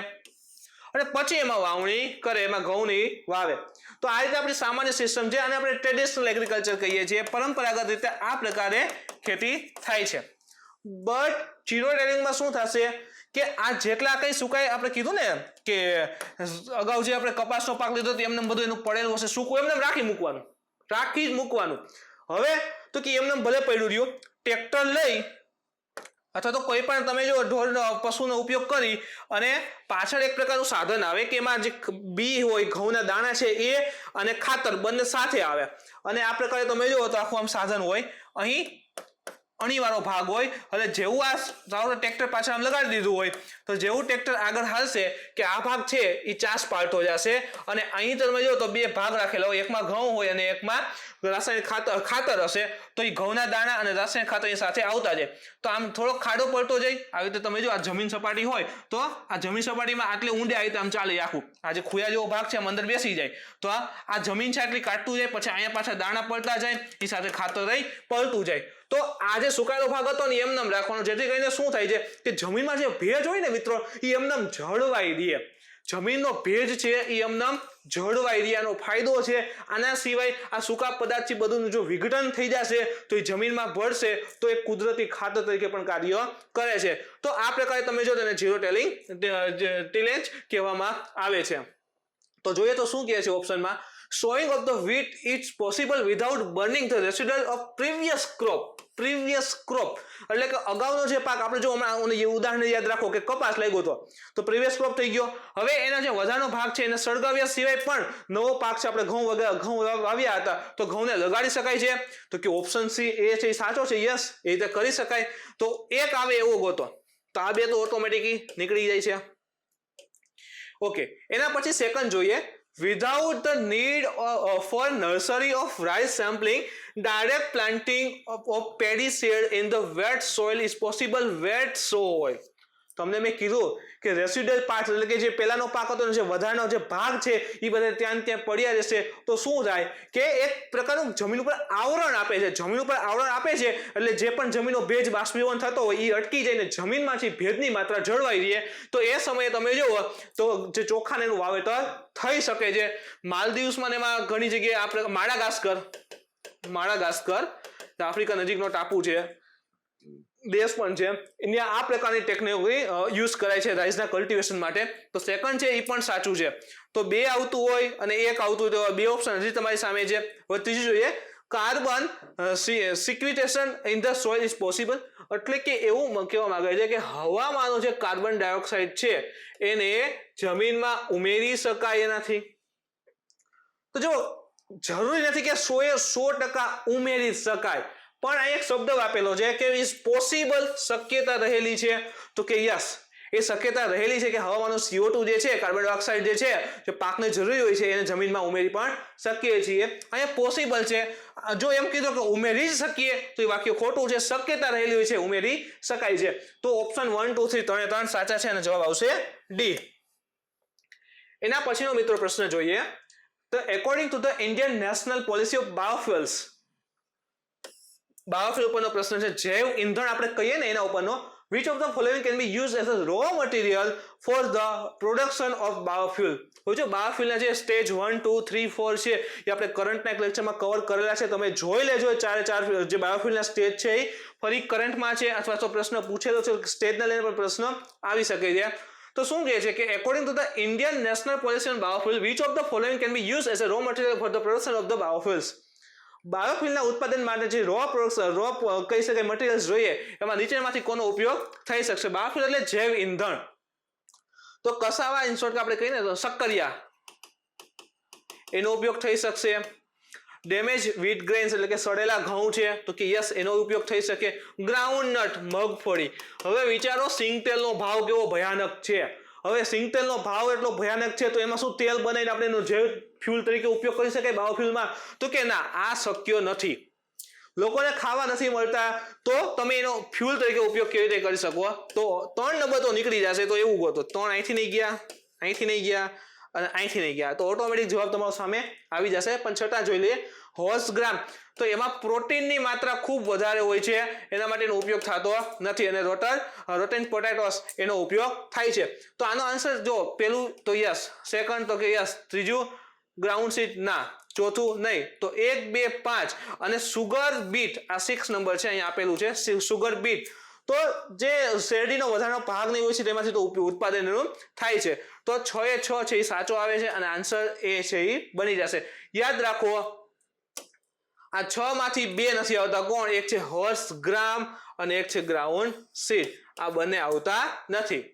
A: અને પછી એમાં વાવણી કરે, એમાં ઘઉંની વાવે. તો આ રીતે આપણી સામાન્ય સિસ્ટમ છે, અને આપણે ટ્રેડિશનલ એગ્રીકલ્ચર કહીએ છીએ. પરંપરાગત રીતે આ પ્રકારે ખેતી થાય છે. બટ ઝીરો ટેલિંગમાં શું થશે કે આ જેટલા કઈ સુકાય, આપણે કીધું ને કે અગાઉ જે આપણે કપાસનો પાક લીધો એમને બધું એનું પડેલું હશે સૂકું, એમને રાખી મૂકવાનું, રાખી જ મૂકવાનું. હવે તો કે એમને ભલે પડ્યું રહ્યું, ટ્રેક્ટર લઈ અથવા તો કોઈ પણ તમે જો ઢોર પશુનો ઉપયોગ કરી અને પાછળ એક પ્રકારનું સાધન આવે કે એમાં જે બી હોય, ઘઉંના દાણા છે એ અને ખાતર બંને સાથે આવે અને આ પ્રકારે તમે જુઓ તો આખું આમ સાધન હોય, અહીં અણીવાળો ભાગ હોય. એટલે જેવું આ ધારો ટ્રેક્ટર પાછળ આમ લગાડી દીધું હોય તો જેવું ટ્રેક્ટર આગળ હાલશે કે આ ભાગ છે એ ચાસ પાલટો જશે અને અહીં તમે જો તો બે ભાગ રાખેલા હોય, એકમાં ઘઉં હોય અને એકમાં રાસાયણિક ખાતર હશે. તો એ ઘઉંના દાણા અને રાસાયણિક ખાતર સાથે આવતા જાય તો આમ થોડો ખાડો પડતો જાય. આવી રીતે તમે જો આ જમીન સપાટી હોય તો આ જમીન સપાટીમાં આટલી ઊંડે આવી રીતે આમ ચાલે આખું. આ જે ખુયા જેવો ભાગ છે અંદર બેસી જાય તો આ જમીન છે આટલી કાઢતું જાય, પછી અહીંયા પાછા દાણા પડતા જાય, એ સાથે ખાતર રહી પડતું જાય. તો આ જે સુકાયેલો ભાગ હતો ને એમને રાખવાનો, જેથી કરીને શું થાય છે કે જમીનમાં જે ભેજ હોય ને મિત્રો એ એમને જળવાઈ રહે. જમીનનો ભેજ છે એ એમને જળવાઈ રહે, આનો ફાયદો છે. આના સિવાય આ સૂકા પદાર્થથી બધું જો વિઘટન થઈ જશે તો એ જમીનમાં ભળશે તો એ કુદરતી ખાતર તરીકે પણ કાર્ય કરે છે. તો આ પ્રકારે તમે જો તેને ઝીરો ટિલેજ કહેવામાં આવે છે. તો જોઈએ તો શું કહે છે ઓપ્શનમાં, sowing of the wheat is possible without burning the residual of previous crop. એટલે કે અગાઉનો જે પાક, આપણે જો હમણાં ઉદાહરણ યાદ રાખો કે કપાસ લાગ્યો તો પ્રીવિયસ ક્રોપ થઈ ગયો. હવે એના જે વધારાનો ભાગ છે એને સળગાવ્યા સિવાય પણ નવો પાક છે, આપણે ઘઉં વાવ્યા હતા તો ઘઉંને લગાડી શકાય છે. તો કે ઓપ્શન સી એ છે એ સાચો છે. યસ, એ રીતે કરી શકાય. તો એક આવે એવો ગોતો, તો આ બે તો ઓટોમેટિકલી નીકળી જાય છે. ઓકે, એના પછી સેકન્ડ જોઈએ. Without the need for nursery of rice sampling, direct planting of paddy seed in the wet soil is possible. Wet soil. તમને મેં કીધું કે રેસિડ્યુઅલ પાર્ટ એટલે કે જે પહેલાનો પાક હતો જે વધારાનો જે ભાગ છે એ બધા ત્યાં પડ્યા રહેશે તો શું થાય કે એક પ્રકારનું જમીન ઉપર આવરણ આપે છે. જમીન ઉપર આવરણ આપે છે એટલે જે પણ જમીનનો ભેજ બાષ્પીભવન થતો હોય એ અટકી જઈને જમીનમાંથી ભેજની માત્રા જળવાઈ રહે. તો એ સમયે તમે જુઓ તો જે ચોખાને એનું વાવેતર થઈ શકે છે. માલદીવ્સમાં એમાં ઘણી જગ્યાએ આ માડાગાસ્કર આફ્રિકા નજીકનો ટાપુ છે, દેશ પણ છે, અહીંયા આ પ્રકારની ટેકનોલોજી યુઝ કરાય છે રાઈસના કલ્ટિવેશન માટે. તો સેકન્ડ છે એ પણ સાચું છે. તો બે આવતું હોય અને એક આવતું હોય તો બે ઓપ્શન હજી તમારી સામે છે. હવે ત્રીજું જોઈએ, carbon sequestration in the soil is possible. એટલે કે એવું કહેવા માંગે છે કે હવામાંનો જે કાર્બન ડાયોક્સાઇડ છે એને જમીનમાં ઉમેરી શકાય એનાથી. તો જો જરૂરી નથી કે 100% ઉમેરી શકાય, પણ આ એક શબ્દ આપેલો છે કે ઇઝ પોસિબલ, શક્યતા રહેલી છે. તો કે યસ, એ શક્યતા રહેલી છે કે હવામાનનો CO2 જે છે, કાર્બન ડાયોક્સાઇડ જે છે જે પાકને જરૂરી હોય છે એને જમીનમાં ઉમેરી પણ શકીએ છીએ. અહીંયા પોસિબલ છે. જો એમ કીધું કે ઉમેરી જ શકીએ તો એ વાક્ય ખોટું છે. શક્યતા રહેલી હોય છે, ઉમેરી શકાય છે. તો ઓપ્શન 1, 2, 3 ત્રણ સાચા છે અને જવાબ આવશે ડી. એના પછીનો મિત્રો પ્રશ્ન જોઈએ. તો according to the Indian national policy of biofuels, biofuel ઉપરનો પ્રશ્ન છે. જૈવ ઇંધણ આપણે કહીએ ને એના ઉપરનો. which of the following can be used as a raw material for the production of biofuel. જો બાયોફ્યુલના જે સ્ટેજ 1, 2, 3, 4 છે એ આપણે કરંટના એક લેક્ચરમાં કવર કરેલા છે, તમે જોઈ લેજો. ચાર જે બાયોફ્યુલના સ્ટેજ છે એ ફરી કરંટમાં છે અથવા તો પ્રશ્ન પૂછેલો છે, સ્ટેજના લઈને પણ પ્રશ્ન આવી શકે છે. તો શું કહે છે કે according to the Indian national policy on biofuel, which of the following can be used as a raw material for the production of the biofuels. બાયોફ્યુલના ઉત્પાદન માટે જે રો કહી શકાય મટીરિયલ્સ જોઈએ એમાં નીચેનામાંથી કોનો ઉપયોગ થઈ શકશે. બાયોફ્યુલ એટલે જૈવ ઇંધણ. તો કસાવા ઇન શોર્ટ આપણે કહીએ ને તો શક્કરિયા, એનો ઉપયોગ થઈ શકશે. ડેમેજ વ્હીટ ગ્રેન્સ એટલે કે સડેલા ઘઉં છે તો કે યસ, એનો ઉપયોગ થઈ શકે. ગ્રાઉન્ડનટ, મગફળી. હવે વિચારો સિંગતેલનો ભાવ કેવો ભયાનક છે. હવે સિંગતેલનો ભાવ એટલો ભયાનક છે તો એમાં શું તેલ બનાવીને આપણે એનો જૈવ ફ્યુલ તરીકે ઉપયોગ કરી શકાય બાયોફ્યુલમાં? તો કે ના, આ શક્ય નથી. લોકોને ખાવા નથી મળતા તો તમે એનો ફ્યુલ તરીકે ઉપયોગ કેવી રીતે કરી શકો? તો 3 નંબર તો નીકળી જશે. તો એવું ગોતો, 3 અહીંથી નહીં ગયા, અહીંથી નહીં ગયા અને અહીંથી નહીં ગયા, તો ઓટોમેટિક જવાબ તમારો સામે આવી જશે. પણ છતાં જોઈ લઈએ, હોર્સ ગ્રામ તો એમાં પ્રોટીનની માત્રા ખૂબ વધારે હોય છે, એના માટે એનો ઉપયોગ થતો નથી. અને રોટેન પોટેટોસ એનો ઉપયોગ થાય છે. તો આનો આન્સર જો પેલું તો યસ, સેકન્ડ તો કે યસ, ત્રીજું ગ્રાઉન્ડ સીડ ના, ચોથું નહીં. તો 1, 2, 5 અને સુગર બીટ, આ 6 નંબર છે અહીંયા આપેલું છે, સુગર બીટ. તો જે શેરડીનો વધારાનો ભાગ નહીં હોય છે તેમાંથી તો ઉત્પાદન એનું થાય છે. તો 6 એ 6 છે એ સાચો આવે છે અને આન્સર એ છે એ બની જશે. યાદ રાખો, આ 6 માંથી 2 નથી આવતા. કોણ? એક છે હોર્સ ગ્રામ અને એક છે ગ્રાઉન્ડ સીડ. આ બંને આવતા નથી.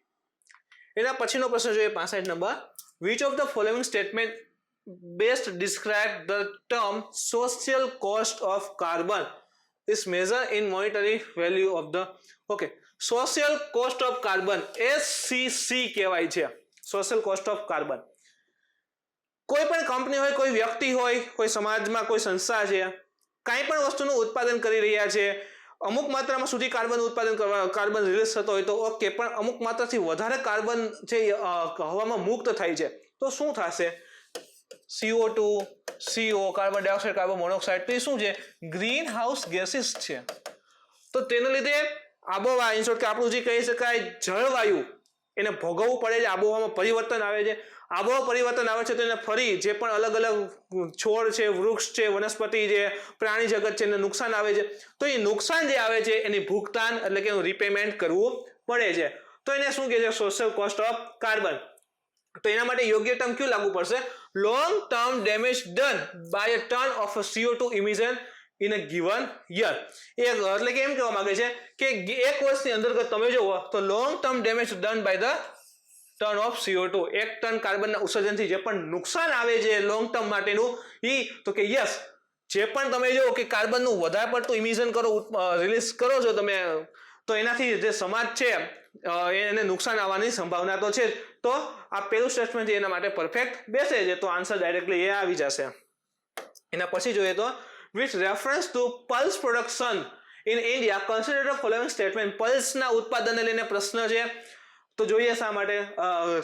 A: એના પછીનો પ્રશ્ન જોઈએ 65 number. Which of the following statement best describe the term social cost of carbon is measured in monetary value of the okay social cost of carbon SCC કહેવાય છે. Social cost of carbon. કોઈ પણ company હોય, કોઈ વ્યક્તિ હોય, કોઈ સમાજમાં કોઈ સંસ્થા છે, કાંઈ પણ વસ્તુનું ઉત્પાદન કરી રહ્યા છે, અમુક માત્રામાં સુધી કાર્બન ઉત્પાદન કાર્બન રિલીઝ થતો હોય તો ઓકે, પણ અમુક માત્રાથી વધારે કાર્બન છે હવામાં મુક્ત થાય છે તો શું થશે? CO2, CO, carbon dioxide, carbon monoxide, તો એ શું છે? ગ્રીન હાઉસ ગેસીસ છે. તો તેને લીધે આબોહવા ઇન શોર્ટ કે આપણું જે કહી શકાય જળવાયુ એને ભોગવવું પડે છે. આબોહવામાં પરિવર્તન આવે છે. આબોહવા પરિવર્તન આવે છે તો એને ફરી જે પણ અલગ અલગ છોડ છે, વૃક્ષ છે, વનસ્પતિ છે, પ્રાણી જગત છે, એને નુકસાન આવે છે. તો એ નુકસાન જે આવે છે એની ભુગતાન એટલે કે એનું રિપેમેન્ટ કરવું પડે છે. તો એને શું કહે છે? Social cost of carbon. તો એના માટે યોગ્ય ટર્મ કયું લાગુ પડશે? Long term damage done by a ton of CO2 emission in a given year. એટલે કે એમ કહેવા માંગે છે કે એક વર્ષની અંતર્ગત તમે જુઓ તો long term damage done by the ton of CO2, 1 ton કાર્બનના ઉત્સર્જનથી જે પણ નુકસાન આવે છે લોંગ ટર્મ માટેનું તો કે યસ, જે પણ તમે જો કે કાર્બનનું વધારે પડતું ઇમિશન કરો, રિલીઝ કરો છો તમે, તો એનાથી જે સમાજ છે એને નુકસાન આવવાની સંભાવના તો છે. તો આ પહેલું સ્ટેટમેન્ટ એના માટે પરફેક્ટ બેસે છે. તો આન્સર ડાયરેક્ટલી એ આવી જશે. એના પછી જોઈએ તો with reference to pulse production in India consider the following statement. પલ્સના ઉત્પાદનને લઈને પ્રશ્ન છે તો જોઈએ શા માટે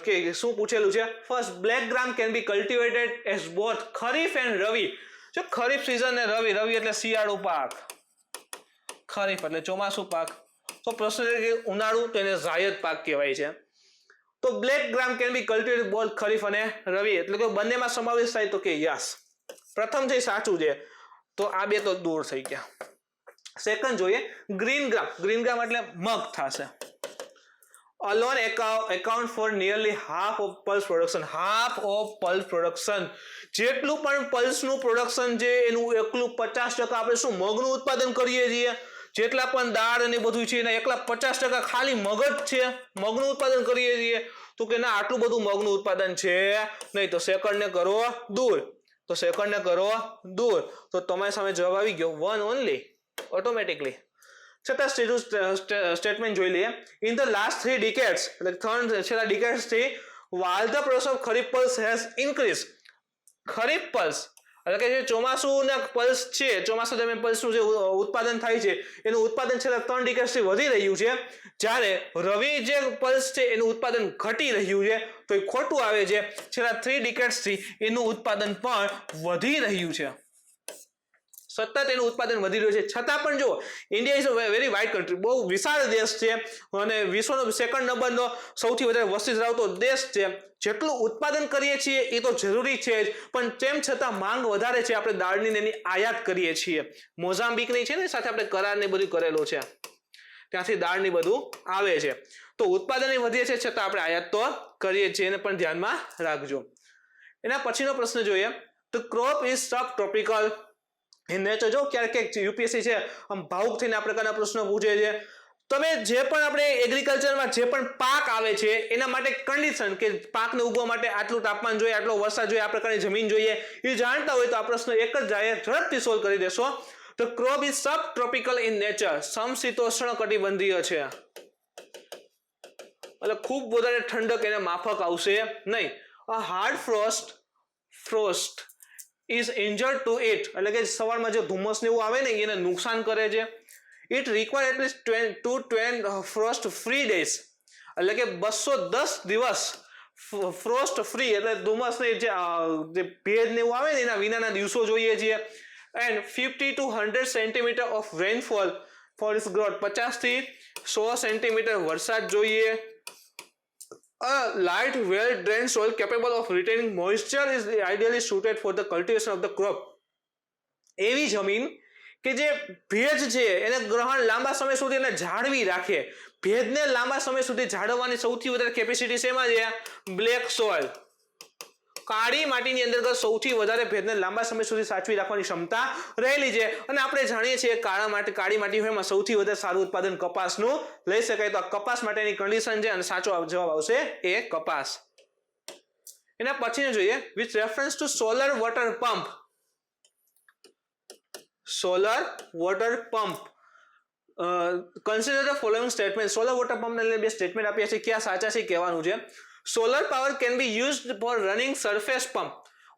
A: કે શું પૂછેલું છે. First, black gram can be cultivated as both kharif and rabi. જો ખરીફ સિઝન ને રવિ, રવિ એટલે શિયાળુ પાક, ખરીફ એટલે ચોમાસુ પાક. તો પ્રશ્ન છે કે ઉનાળુ, તો એને ઝાયદ પાક કહેવાય છે. તો black gram can be cultivated both kharif અને રવિ, એટલે કે બંનેમાં સમાવેશ થાય તો કે યસ. પ્રથમ છે સાચું છે, તો આ બે તો દૂર થઈ ગયા. સેકન્ડ જોઈએ ગ્રીન ગ્રામ. ગ્રીન ગ્રામ એટલે મગ થશે. alone account for nearly half of pulse production. half of pulse production, જેટલું પણ પલ્સનું પ્રોડક્શન છે એનું એકલું 50% આપણે શું મગનું ઉત્પાદન કરીએ છીએ. જેટલા પણ દાળ અને બધું છે એના એકલા 50% ખાલી મગ જ છે, મગનું ઉત્પાદન કરીએ છીએ. તો કે ના, આટલું બધું મગનું ઉત્પાદન છે નહીં. તો સેકન્ડ ને કરો દૂર, તો સેકન્ડ ને કરો દૂર, તો તમારી સામે જવાબ આવી ગયો 1 ઓનલી ઓટોમેટિકલી. છતાં સ્ટેટમેન્ટ જોઈ લઈએ. ઇન ધ લાસ્ટ 3 decades, એટલે છેલ્લા ડિકેડ્સ થી while the production of kharif pulse has increased. Kharif pulse એટલે કે જે ચોમાસુના પલ્સ છે, ચોમાસા દરમિયાન પલ્સનું જે ઉત્પાદન થાય છે એનું ઉત્પાદન છેલ્લા 3 decades થી વધી રહ્યું છે. જ્યારે રવિ જે પલ્સ છે એનું ઉત્પાદન ઘટી રહ્યું છે. તો એ ખોટું આવે છે. છેલ્લા 3 decades થી એનું ઉત્પાદન પણ વધી રહ્યું છે. સતત એનું ઉત્પાદન વધી રહ્યું છે. છતાં પણ જો India is a very wide country, બહુ વિશાળ દેશ છે અને વિશ્વનો સેકન્ડ નંબરનો સૌથી વધારે વસ્તી ધરાવતો દેશ છે. જેટલું ઉત્પાદન કરીએ છીએ એ તો જરૂરી છે જ, પણ તેમ છતાં માંગ વધારે છે. આપણે દાળની એની આયાત કરીએ છીએ. મોઝામ્બિકની છે ને સાથે આપણે કરાર ને બધું કરેલું છે, ત્યાંથી દાળની બધું આવે છે. તો ઉત્પાદન વધીએ છે છતાં આપણે આયાત તો કરીએ છીએ, એને પણ ધ્યાનમાં રાખજો. એના પછીનો પ્રશ્ન જોઈએ તો crop is sub tropical in nature. જો ક્યારેક યુપીએસસી છે આમ ભાવુક થઈને આ પ્રકારના પ્રશ્નો પૂછે છે. તમે જે પણ આપણે એગ્રીકલ્ચરમાં જે પણ પાક આવે છે એના માટે કન્ડિશન કે પાકને ઉગવા માટે આટલું તાપમાન જોઈએ, આટલો વરસાદ જોઈએ, આ પ્રકારની જમીન જોઈએ, એ જાણતા હોય તો આ પ્રશ્ન એક જ જાય ઝડપથી સોલ્વ કરી દેશો. તો crop is sub tropical in nature. સમશીતોષ્ણ કટિબંધીય છે, એટલે ખૂબ વધારે ઠંડક એને માફક આવશે નહીં. A hard frost is injured to it, એટલે કે સવારમાં જે ધુમ્મસ ને એવું આવે ને એને નુકસાન કરે છે. it require at least 20 frost free days, એટલે કે 210 દિવસ ફ્રોસ્ટ ફ્રી એટલે ધુમ્મસ ને જે ભેજ ને એવું આવે ને એના વિનાના દિવસો જોઈએ છીએ. and 50 to 100 centimeter of rainfall for its growth. 50 થી 100 સેન્ટીમીટર વરસાદ જોઈએ. A light, well-drained soil capable of retaining moisture is ideally suited for the cultivation of the crop. એવી જમીન કે જે ભેજ છે એને ગ્રહણ લાંબા સમય સુધી એને જાળવી રાખે. ભેજને લાંબા સમય સુધી જાળવવાની સૌથી વધારે કેપેસિટી શેમાં છે? બ્લેક સોઇલ, કાળી માટીની અંતર્ગત સૌથી વધારે ભેજને લાંબા સમય સુધી સાચવી રાખવાની ક્ષમતા રહેલી છે અને આપણે જાણીએ છીએ કાળી માટી હોય એમાં સૌથી વધારે સારું ઉત્પાદન કપાસનું લઈ શકાય. તો આ કપાસ માટેની કન્ડિશન છે અને સાચો જવાબ આવશે એ કપાસ. એના પછીને જોઈએ with reference to solar water pump. Solar water pump consider the following statement. Solar water પંપને લઈને બે સ્ટેટમેન્ટ આપ્યા છે, ક્યાં સાચા છે કહેવાનું છે. Solar power can be used four running surface pump.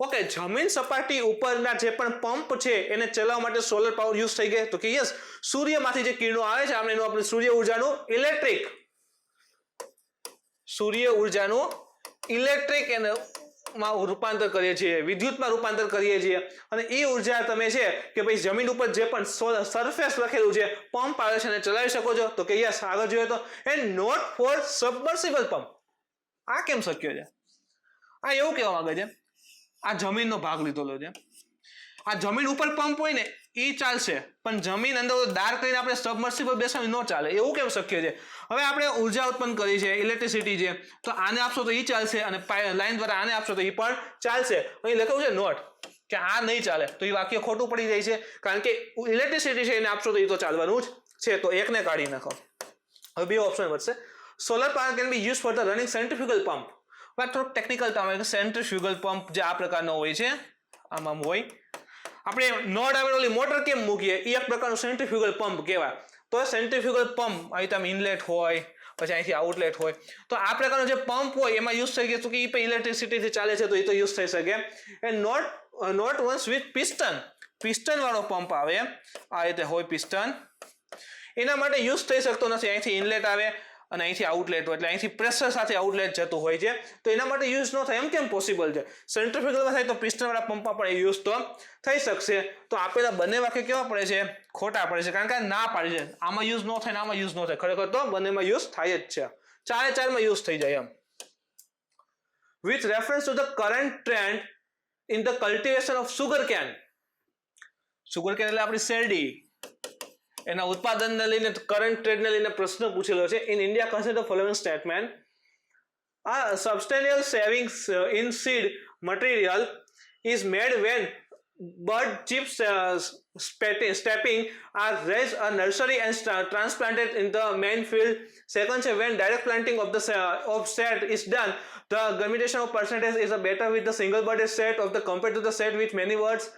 A: Okay, જમીન સપાટી ઉપરના જે પણ પંપ છે એને ચલાવવા માટે સોલર પાવર યુઝ થઈ ગયો. તો કે યસ, સૂર્યમાંથી જે કિરણો આવે છે આપણે એનું આપણે સૂર્ય ઉર્જાનું ઇલેક્ટ્રિક માં રૂપાંતર કરીએ છીએ, વિદ્યુતમાં રૂપાંતર કરીએ છીએ અને એ ઉર્જા તમે છે કે ભાઈ જમીન ઉપર જે પણ સરફેસ લખેલું છે પંપ આવે છે એને ચલાવી શકો છો. તો કે યસ, આગળ જોઈએ તો and not for submersible pump. આ કેમ શક્ય છે? આ એવું કહેવા માંગે છે આ જમીનનો ભાગ લીધેલો છે, આ જમીન ઉપર પંપ હોય ને એ ચાલશે પણ જમીન અંદર દાર કરીને આપણે સબમર્સિબલ બેસાવી ન ચાલે. એવું કેમ શક્ય છે? હવે આપણે ઉર્જા ઉત્પન્ન કરી છે, ઇલેક્ટ્રિસિટી છે, તો આને આપશો તો એ ચાલશે અને લાઈન દ્વારા આને આપશો તો એ પણ ચાલશે. અહીં લખ્યું છે નોટ કે આ નહીં ચાલે, તો એ વાક્ય ખોટું પડી જાય છે કારણ કે ઇલેક્ટ્રિસિટી છે એને આપશો તો એ તો ચાલવાનું જ છે. તો એકને કાઢી નાખો. હવે બે ઓપ્શન વધશે. Solar power can be use for the running centrifugal pump. થોડુંક ટેકનિકલ ટર્મ, સેન્ટ્રીફ્યુગલ પંપ જે આ પ્રકારનો હોય છે, આમાં હોય આપણે નોડ આવેલ ઓલી મોટર કેમ મૂકીએ એ એક પ્રકારનું સેન્ટ્રીફ્યુગલ પંપ કહેવાય. તો સેન્ટ્રીફ્યુગલ પંપ અહીં તમે ઇનલેટ હોય પછી અહીંથી આઉટલેટ હોય તો આ પ્રકારનો જે પંપ હોય એમાં યુઝ થઈ ગયો કે એ પણ ઇલેક્ટ્રિસિટીથી ચાલે છે તો એ તો યુઝ થઈ શકે. And not once with piston વાળો પંપ આવે આ રીતે હોય પિસ્ટન, એના માટે યુઝ થઈ શકતો નથી. અહીંથી ઇનલેટ આવે અને અહીંથી આઉટલેટ હોય એટલે અહીંથી પ્રેશર સાથે આઉટલેટ જતું હોય છે તો એના માટે યુઝ ન થાય. એમ કેમ પોસિબલ છે? સેન્ટ્રીફ્યુગલમાં થાય તો પિસ્ટન વાળા પંપમાં પણ યુઝ તો થઈ શકશે. તો આપેલા બંને વાક્ય કેવા પડે છે? ખોટા પડે છે કારણ કે ના પાડી છે. આમાં યુઝ ન થાય ને આમાં યુઝ ન થાય. ખરેખર તો બંનેમાં યુઝ થાય જ છે, ચારેમાં યુઝ થઈ જાય એમ. With reference to the current trend in the cultivation of sugar cane. Sugar cane એટલે આપણી શેરડી, એના ઉત્પાદનને લઈને કરંટ ટ્રેડને લઈને પ્રશ્ન પૂછેલો છે. In India consider following statement. આ substantial savings in seed material is made when bird chips stepping are raised a nursery and transplanted in the main field. Second છે when direct planting of set is done, the germination of percentage is better with the single budded set of the compared to the set with many buds.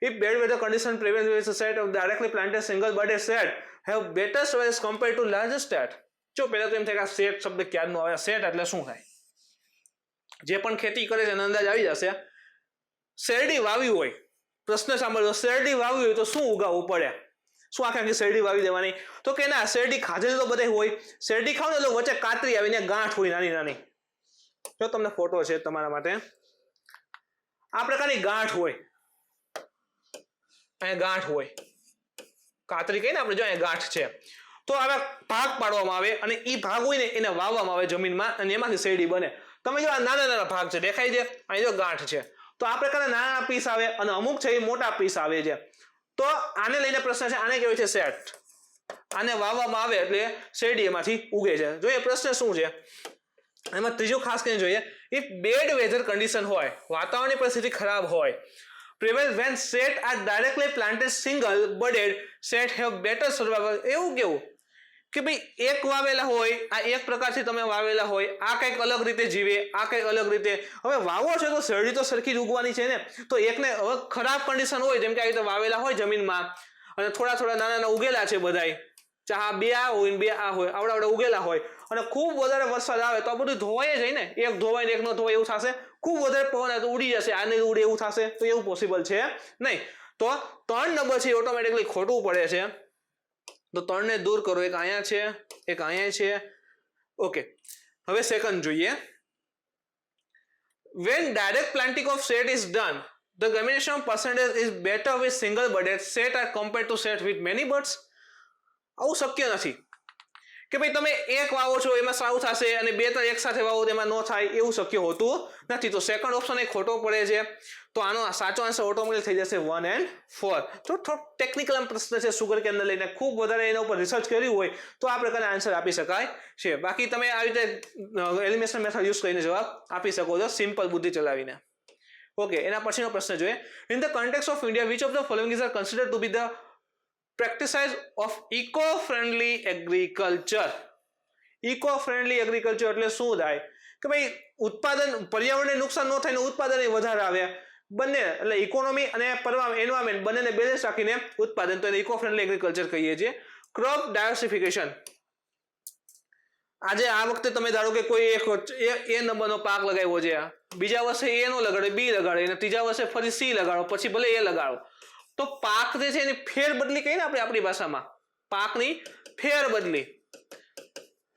A: If bad weather condition prevails with the set of directly planted single budded set have better soil as compared to larger set. જો પહેલા તો એમ થાય કે આ set શબ્દ ક્યારનો આવે? Set એટલે શું થાય? જે પણ ખેતી કરે છે એનો અંદાજ આવી જશે. શેરડી વાવી હોય, પ્રશ્ન સાંભળ્યો, શેરડી વાવી હોય તો શું ઉગાવવું પડે? શું આખી શેરડી વાવી દેવાની? તો કે ના, શેરડી ખાધેલી તો બધે હોય. શેરડી ખાવ ને એટલે વચ્ચે કાતરી આવીને ગાંઠ હોય નાની નાની. જો તમને ફોટો છે તમારા માટે, આ પ્રકારની ગાંઠ હોય, અહીંયા ગાંઠ હોય, કાતરી કહીને આપણે, જો અહીંયા ગાંઠ છે. તો આવા ભાગ પાડવામાં આવે અને એ ભાગ હોય ને એને વાવવામાં આવે જમીનમાં અને એમાંથી શેરડી બને. તમે જો આ નાના નાના ભાગ છે દેખાય છે, અહીં જો ગાંઠ છે, તો આ પ્રકારના નાના પીસ આવે અને અમુક છે એ મોટા પીસ આવે છે. તો આને લઈને પ્રશ્ન છે, આને કહેવાય છે સેટ. આને વાવવામાં આવે એટલે શેરડી એમાંથી ઉગે છે. જોઈએ પ્રશ્ન શું છે એમાં. ત્રીજું ખાસ કરીને જોઈએ, ઇફ બેડ વેધર કન્ડિશન હોય, વાતાવરણની પરિસ્થિતિ ખરાબ હોય, prevail when set are directly planted single budded set have better survival. એવું કેવું કે ભાઈ એક વાવેલા હોય, આ એક પ્રકારથી તમે વાવેલા હોય, આ કંઈક અલગ રીતે જીવે, આ કંઈક અલગ રીતે. હવે વાવો છો તો શેરડી તો સરખી જ ઉગવાની છે ને. તો એકને હવે ખરાબ કન્ડિશન હોય, જેમ કે આ રીતે વાવેલા હોય જમીનમાં અને થોડા થોડા નાના નાના ઉગેલા છે બધાય, ચાહે બે આ હોય ને બે આ હોય, આવડા ઉગેલા હોય અને ખૂબ વધારે વરસાદ આવે તો આ બધું ધોવાઈ જાય ને. એક ધોવાય ને એક ન ધોવાય એવું થશે. ખૂબ વધારે પવન આવે તો ઉડી જશે, આને ઉડે એવું થશે. તો એવું પોસિબલ છે નહીં. તો 3 નંબર છે ઓટોમેટિકલી ખોટું પડે છે. તો 3 ને દૂર કરો. એક અહીંયા છે, એક અહીંયા છે. ઓકે, હવે સેકન્ડ જોઈએ. When direct planting of set is done, the germination percentage is better with single budded set as compared to set with many buds. આવું શક્ય નથી કે ભાઈ તમે એક વાવો છો એમાં સારું થશે અને બે ત્રણ એક સાથે વાવો એમાં ન થાય, એવું શક્ય હોતું નથી. તો સેકન્ડ ઓપ્શન એ ખોટો પડે છે. તો આનો સાચો આન્સર ઓટોમેટિક થઈ જશે 1 and 4. તો થોડો ટેકનિકલ પ્રશ્ન છે સુગર કેનને લઈને, ખૂબ વધારે એના ઉપર રિસર્ચ કર્યું હોય તો આ પ્રકારના આન્સર આપી શકાય છે. બાકી તમે આવી રીતે એલિમિનેશન મેથડ યુઝ કરીને જવાબ આપી શકો છો સિમ્પલ બુદ્ધિ ચલાવીને. ઓકે, એના પછીનો પ્રશ્ન જોઈએ. In the context of India which of the following is considered to be the practices of eco friendly agriculture. Eco friendly agriculture એટલે શું થાય કે ભાઈ ઉત્પાદન, પર્યાવરણને નુકસાન ન થાય ને ઉત્પાદન વધારે આવે, બંને એટલે ઇકોનોમી અને એન્વાયરમેન્ટ બંનેને બેલેન્સ રાખીને ઉત્પાદન, તો એને ઇકો ફ્રેન્ડલી એગ્રીકલ્ચર કહીએ છીએ. Crop diversification. આજે આ વખતે તમે ધારો કે કોઈ એક એ નંબરનો પાક લગાવ્યો છે, બીજા વર્ષે એ નો લગાડો, બી લગાડો, અને ત્રીજા વર્ષે ફરી સી લગાડો, પછી ભલે એ લગાડો, તો પાક જે છે એની ફેરબદલી કહીએ ને આપણે આપણી ભાષામાં, પાકની ફેરબદલી.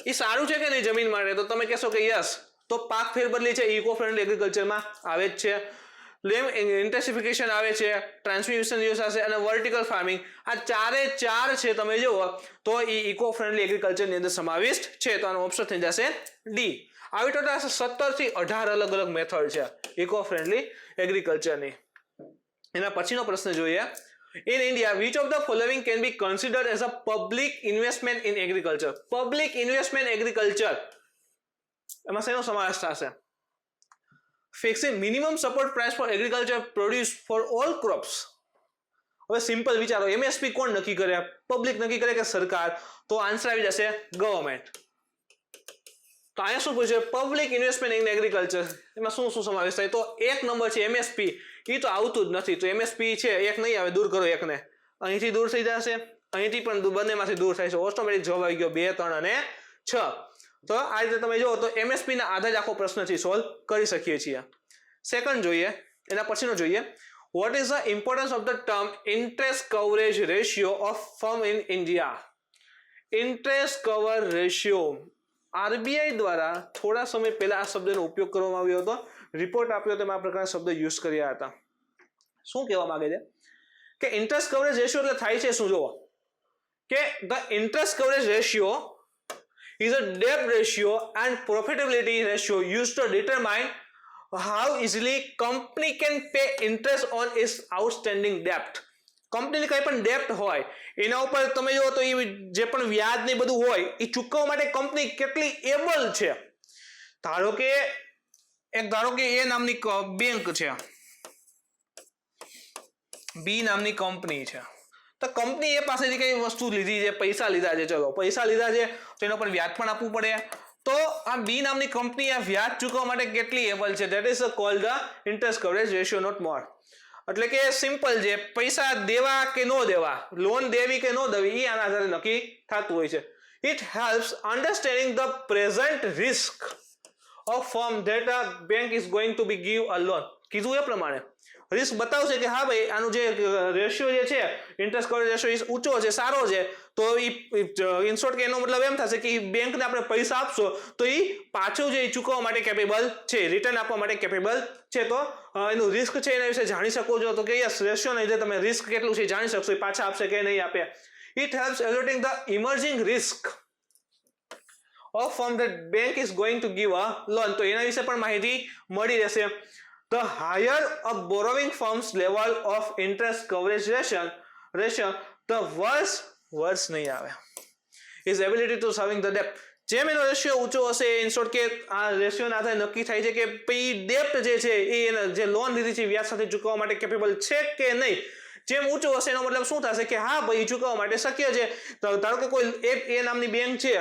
A: એ સારું છે કે નહીં જમીન માટે? તો તમે કહેશો કે યસ. તો પાક ફેરબદલી છે ઇકો ફ્રેન્ડલી એગ્રીકલ્ચરમાં આવે જ છે. લેન્ડ ઇન્ટેન્સિફિકેશન આવે છે, ટ્રાન્સમિશન યુઝ હશે, અને વર્ટિકલ ફાર્મિંગ. આ ચારે ચાર છે તમે જુઓ તો એ ઇકો ફ્રેન્ડલી એગ્રીકલ્ચરની અંદર સમાવિષ્ટ છે. તો આનો ઓપ્શન થઈ જશે ડી. આવી ટોટલ 17 થી 18 અલગ અલગ મેથડ છે ઇકો ફ્રેન્ડલી એગ્રીકલ્ચરની. એના પછીનો પ્રશ્ન જોઈએ. In India, which of the following can be considered as a public investment in agriculture? Public investment agriculture. એમાં શેનો સમાવેશ થશે? Fixing minimum support price for agriculture produce for all crops. હવે સિમ્પલ વિચારો, એમએસપી કોણ નક્કી કરે? પબ્લિક નક્કી કરે કે સરકાર? તો આન્સર આવી જશે ગવર્મેન્ટ. તો અહીંયા શું પૂછે? Public investment in agriculture. એમાં શું શું સમાવેશ થાય? તો એક નંબર છે એમએસપી. એ તો આવતું જ નથી, તો એમએસપી છે એક નહીં આવે, દૂર કરો એકને, અહીંથી દૂર થઈ જશે, અહીંથી પણ બંનેમાંથી દૂર થાય છે. ઓટોમેટિક જવાબ આવી ગયો 2, 3 અને 6. તો આ રીતે તમે જુઓ તો એમએસપી ના આધારે આખો પ્રશ્ન છે સોલ્વ કરી શકીએ છીએ. સેકન્ડ જોઈએ, એના પછીનો જોઈએ. What is the importance of the term interest coverage ratio of firm in India? Interest cover ratio RBI દ્વારા થોડા સમય પહેલા આ શબ્દનો ઉપયોગ કરવામાં આવ્યો હતો. રિપોર્ટ આપ્યો તેમાં આ પ્રકારના શબ્દ યુઝ કર્યા હતા. શું કહેવા માંગે છે કે ઇન્ટરેસ્ટ કવરેજ રેશિયો એટલે થાય છે શું? જુઓ કે the interest coverage ratio is a debt ratio and profitability ratio used to determine how easily company can pay interest on its outstanding debt. કંપનીની કંઈ પણ ડેપ્ટ હોય એના ઉપર તમે જુઓ તો એ જે પણ વ્યાજ ને બધું હોય એ ચૂકવવા માટે કંપની કેટલી એબલ છે. ધારો કે એ નામની બેંક છે, બી નામની કંપની છે, તો કંપની એ પાસેથી કઈ વસ્તુ લીધી છે, પૈસા લીધા છે, ચલો પૈસા લીધા છે તો એના પર વ્યાજ પણ આપવું પડે. તો આ બી નામની કંપની આ વ્યાજ ચૂકવવા માટે કેટલી એબલ છે? That is called the interest coverage ratio, not more. એટલે કે સિમ્પલ છે, પૈસા દેવા કે ન દેવા, લોન દેવી કે ન દેવી, એ આના આધારે નક્કી થતું હોય છે. It helps understanding the present risk of firm that a bank is going to be give a loan. કીધું એ પ્રમાણે રિસ્ક બતાવશે કે હા ભાઈ આનું જે રેશિયો જે છે ઇન્ટરેસ્ટ કવરેજ રેશિયો ઊંચો છે, સારો છે, તો ઇન શોર્ટ કે એનો મતલબ એમ થશે કે બેંકને આપણે પૈસા આપશો તો એ પાછું જે ચૂકવવા માટે કેપેબલ છે, રિટર્ન આપવા માટે કેપેબલ છે. તો એનું રિસ્ક છે એના વિશે જાણી શકો છો, તો કે યસ રેશિયોના લીધે તમે રિસ્ક કેટલું છે જાણી શકશો, એ પાછા આપશે કે નહીં આપે. It helps avoiding the emerging risk of firm that bank is going to give a loan. તો એના વિશે પણ માહિતી મળી રહેશે. The higher a borrowing firm's level of interest coverage ratio, the worse નહીં આવે, his ability to serving the debt. જેમ એનો રેશિયો ઊંચો હશે, ઇન શોર્ટ કે આ રેશિયોના આધારે નક્કી થાય છે કે પછી ડેપ્ટ જે છે એ જે લોન લીધી છે વ્યાજ સાથે ચૂકવવા માટે કેપેબલ છે કે નહીં. જેમ ઊંચો હશે એનો મતલબ શું થશે કે હા ભાઈ ચૂકવવા માટે શક્ય છે. ધારો કે કોઈ એ નામની બેંક છે,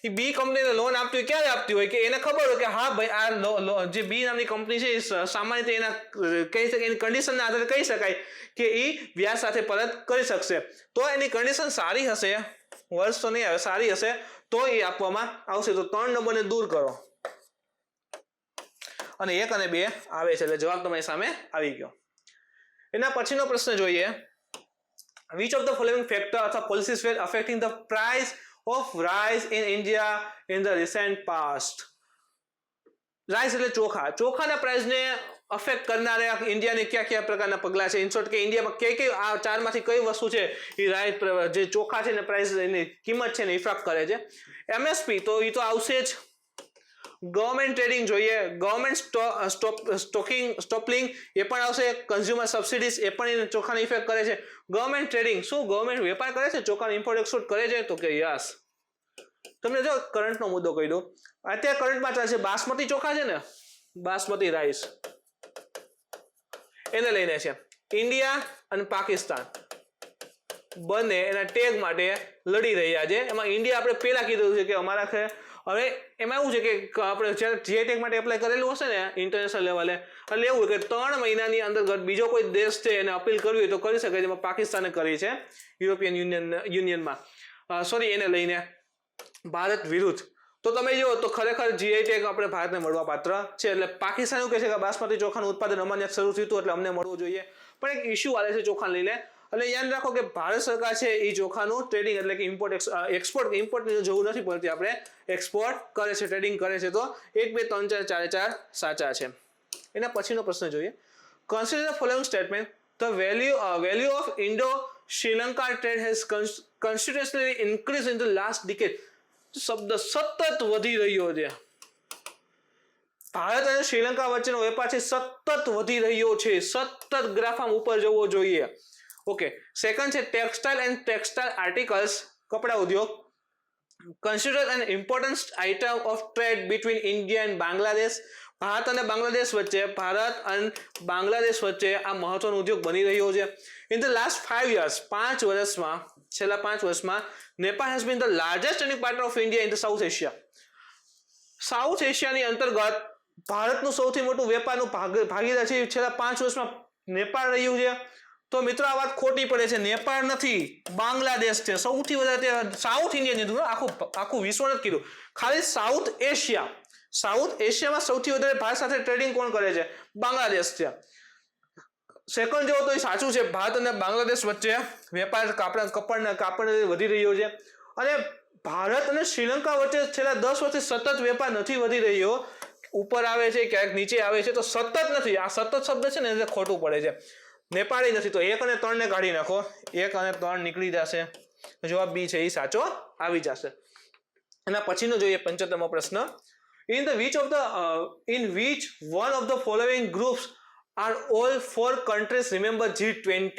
A: એ બી કંપનીને લોન આપતી હોય, ક્યારે આપતી હોય કે એને ખબર હોય કે હા ભાઈ આ જે બી નામની કંપની છે એ સામાન્ય રીતે એના કહી શકે એની કન્ડિશનના આધારે કહી શકાય કે એ વ્યાજ સાથે પરત કરી શકશે. તો એની કન્ડિશન સારી હશે, વર્ષ તો નહીં આવે, સારી હશે તો એ આપવામાં આવશે. તો 3 નંબરને દૂર કરો અને 1 અને 2 આવે છે, એટલે જવાબ તમારી સામે આવી ગયો. એના પછીનો પ્રશ્ન જોઈએ. Which of the following factor અથવા policies were affecting the price of rice in India in the recent past? Rice એટલે ચોખાના પ્રાઇસને અફેક્ટ કરનારા ઇન્ડિયાને કયા પ્રકારના પગલા છે? ઇન શોર્ટ કે ઇન્ડિયામાં કઈ આ ચારમાંથી કઈ વસ્તુ છે એ રાઈસ જે ચોખા છે ને પ્રાઇસ એની કિંમત છે ને ઇફેક્ટ કરે છે? એમએસપી તો એ તો આવશે જ. ગવર્મેન્ટ ટ્રેડિંગ જોઈએ, ગવર્મેન્ટ સ્ટોપલિંગ એ પણ આવશે. કન્ઝ્યુમર સબસિડીઝ એ પણ એને ચોખાને ઇફેક્ટ કરે છે. ગવર્મેન્ટ ટ્રેડિંગ, શું ગવર્મેન્ટ વેપાર કરે છે ચોખાનો ઇમ્પોર્ટ એક્સપોર્ટ કરે છે? તો કે યસ. તમને જો કરંટનો મુદ્દો કહી દઉં, અત્યારે કરંટમાં ચાલશે બાસમતી ચોખા છે ને, બાસમતી રાઈસ, એને લઈને છે. ઇન્ડિયા અને પાકિસ્તાન બંને એના ટેગ માટે લડી રહ્યા છે. એમાં ઇન્ડિયા આપણે પહેલા કીધું છે કે અમારા હવે એમાં એવું છે કે આપણે જે ટેગ માટે એપ્લાય કરેલું હશે ને ઇન્ટરનેશનલ લેવલે, એટલે એવું કે 3 મહિનાની અંદર બીજો કોઈ દેશ છે એને અપીલ કરવી હોય તો કરી શકે. જેમાં પાકિસ્તાને કરી છે યુરોપિયન યુનિયનમાં, સોરી એને લઈને ભારત વિરુદ્ધ. તો તમે જુઓ તો ખરેખર જીઆઈ ટેગ આપણે ભારતને મળવા પાત્ર છે. એટલે પાકિસ્તાન એવું કહે છે કે બાસમતી ચોખાનું ઉત્પાદન અમારે શરૂ થયું એટલે અમને મળવું જોઈએ, પણ એક ઇસ્યુ આવે છે ચોખાને લઈને. એટલે યાદ રાખો કે ભારત સરકાર છે એ ચોખાનું ટ્રેડિંગ એટલે કે ઇમ્પોર્ટ જવું નથી પડતી, આપણે એક્સપોર્ટ કરે છે, ટ્રેડિંગ કરે છે. તો 1 2 3 4 4 સાચા છે. એના પછીનો પ્રશ્ન જોઈએ. Consider the following statement. The value of Indo Sri Lanka trade has કન્સિડરેબલી increase in the last decade. શબ્દ સતત વધી રહ્યો છે. ભારત અને શ્રીલંકા વચ્ચેનો વેપાર છે સતત વધી રહ્યો છે. સતત ગ્રાફ આમ ઉપર જવો જોઈએ. ઓકે. સેકન્ડ છે ટેક્સટાઇલ એન્ડ ટેક્સટાઇલ આર્ટિકલ્સ, કપડા ઉદ્યોગ. Consider N important item of trade between India and Bangladesh. Bharat અને બાંગ્લાદેશ વચ્ચે આ મહત્વનો ઉદ્યોગ બની રહ્યો છે. ઇન ધ લાસ્ટ 5 years, છેલ્લા 5 વર્ષમાં Nepal has been the largest trading partner of India in the south Asia. South એશિયાની અંતર્ગત ભારતનું સૌથી મોટું વેપારનું ભાગીદાર છે છેલ્લા 5 વર્ષમાં નેપાળ રહ્યું છે. તો મિત્રો આ વાત ખોટી પડે છે. નેપાળ નથી, બાંગ્લાદેશ છે સૌથી વધારે. સાઉથ ઇન્ડિયા આખું વિશ્વ નથી કીધું, ખાલી સાઉથ એશિયા. સાઉથ એશિયામાં સૌથી વધારે ભારત સાથે ટ્રેડિંગ કોણ કરે છે? બાંગ્લાદેશ છે. સેકન્ડ જો તો એ સાચું છે. ભારત અને બાંગ્લાદેશ વચ્ચે વેપાર કાપડ વધી રહ્યો છે. અને ભારત અને શ્રીલંકા વચ્ચે છેલ્લા 10 વર્ષથી સતત વેપાર નથી વધી રહ્યો. ઉપર આવે છે, ક્યાંક નીચે આવે છે, તો સતત નથી. આ સતત શબ્દ છે ને એટલે ખોટું પડે છે. નેપાળી નથી. તો 1 અને 3 ને કાઢી નાખો. 1 અને 3 નીકળી જશે. જવાબ બી છે એ સાચો આવી જશે. એના પછીનો જોઈએ 75મો પ્રશ્ન. In which one of the following groups are all 4 countries remember G20?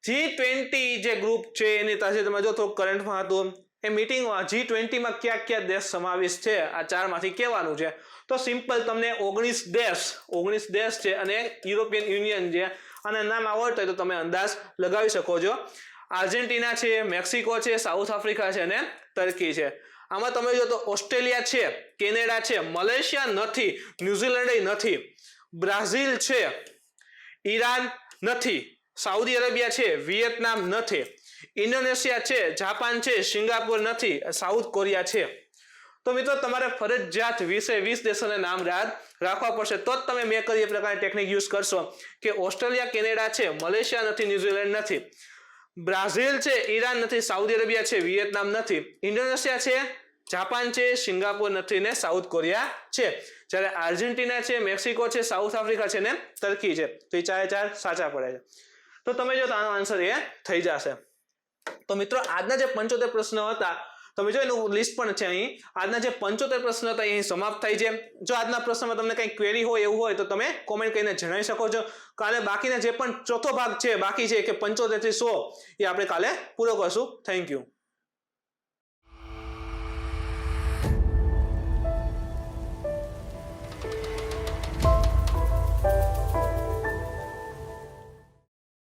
A: G20 જે ગ્રુપ છે એની તાજે તમે જો તો કરંટમાં હતું એ મીટિંગમાં G20 માં કયા દેશ સમાવેશ છે આ 4 માંથી કહેવાનું છે. તો સિમ્પલ તમને 19 દેશ છે અને યુરોપિયન યુનિયન છે. અને નામ આવડતા હોય તો તમે અંદાજ લગાવી શકો છો. આર્જેન્ટિના છે, મેક્સિકો છે, સાઉથ આફ્રિકા છે અને ટર્કી છે. આમાં તમે જો તો ઓસ્ટ્રેલિયા છે, કેનેડા છે, મલેશિયા નથી, ન્યુઝીલેન્ડ નથી, બ્રાઝિલ છે, ઈરાન નથી, સાઉદી અરેબિયા છે, વિયેતનામ નથી, ઇન્ડોનેશિયા છે, જાપાન છે, સિંગાપુર નથી, સાઉથ કોરિયા છે. તો મિત્રો તમારે ફરજિયાત 20 દેશોના નામ યાદ રાખવા પડશે. તો જ તમે મેં કરી એ પ્રકારની ટેકનિક યુઝ કરશો કે ઓસ્ટ્રેલિયા, કેનેડા છે, મલેશિયા નથી, ન્યુઝીલેન્ડ નથી, બ્રાઝિલ છે, ઈરાન નથી, સાઉદી અરેબિયા છે, વિયેતનામ નથી, ઇન્ડોનેશિયા છે, જાપાન છે, સિંગાપુર નથી ને સાઉથ કોરિયા છે. જ્યારે આર્જેન્ટિના છે, મેક્સિકો છે, સાઉથ આફ્રિકા છે ને ટર્કી છે. તો એ 4 સાચા પડે છે. તો તમે જો આનો આન્સર એ થઈ જશે. તો મિત્રો આજના જે 75 પ્રશ્નો હતા તમે જો એનું લિસ્ટ પણ છે અહીં. આજના જે 75 પ્રશ્નો હતા અહીં સમાપ્ત થાય છે. જો આજના પ્રશ્નમાં તમને કંઈ ક્વેરી હોય એવું હોય તો તમે કોમેન્ટ કરીને જણાવી શકો છો. કાલે બાકીના જે પણ ચોથો ભાગ છે બાકી છે કે 75 થી 100 એ આપણે કાલે પૂરો કરશું. Thank you.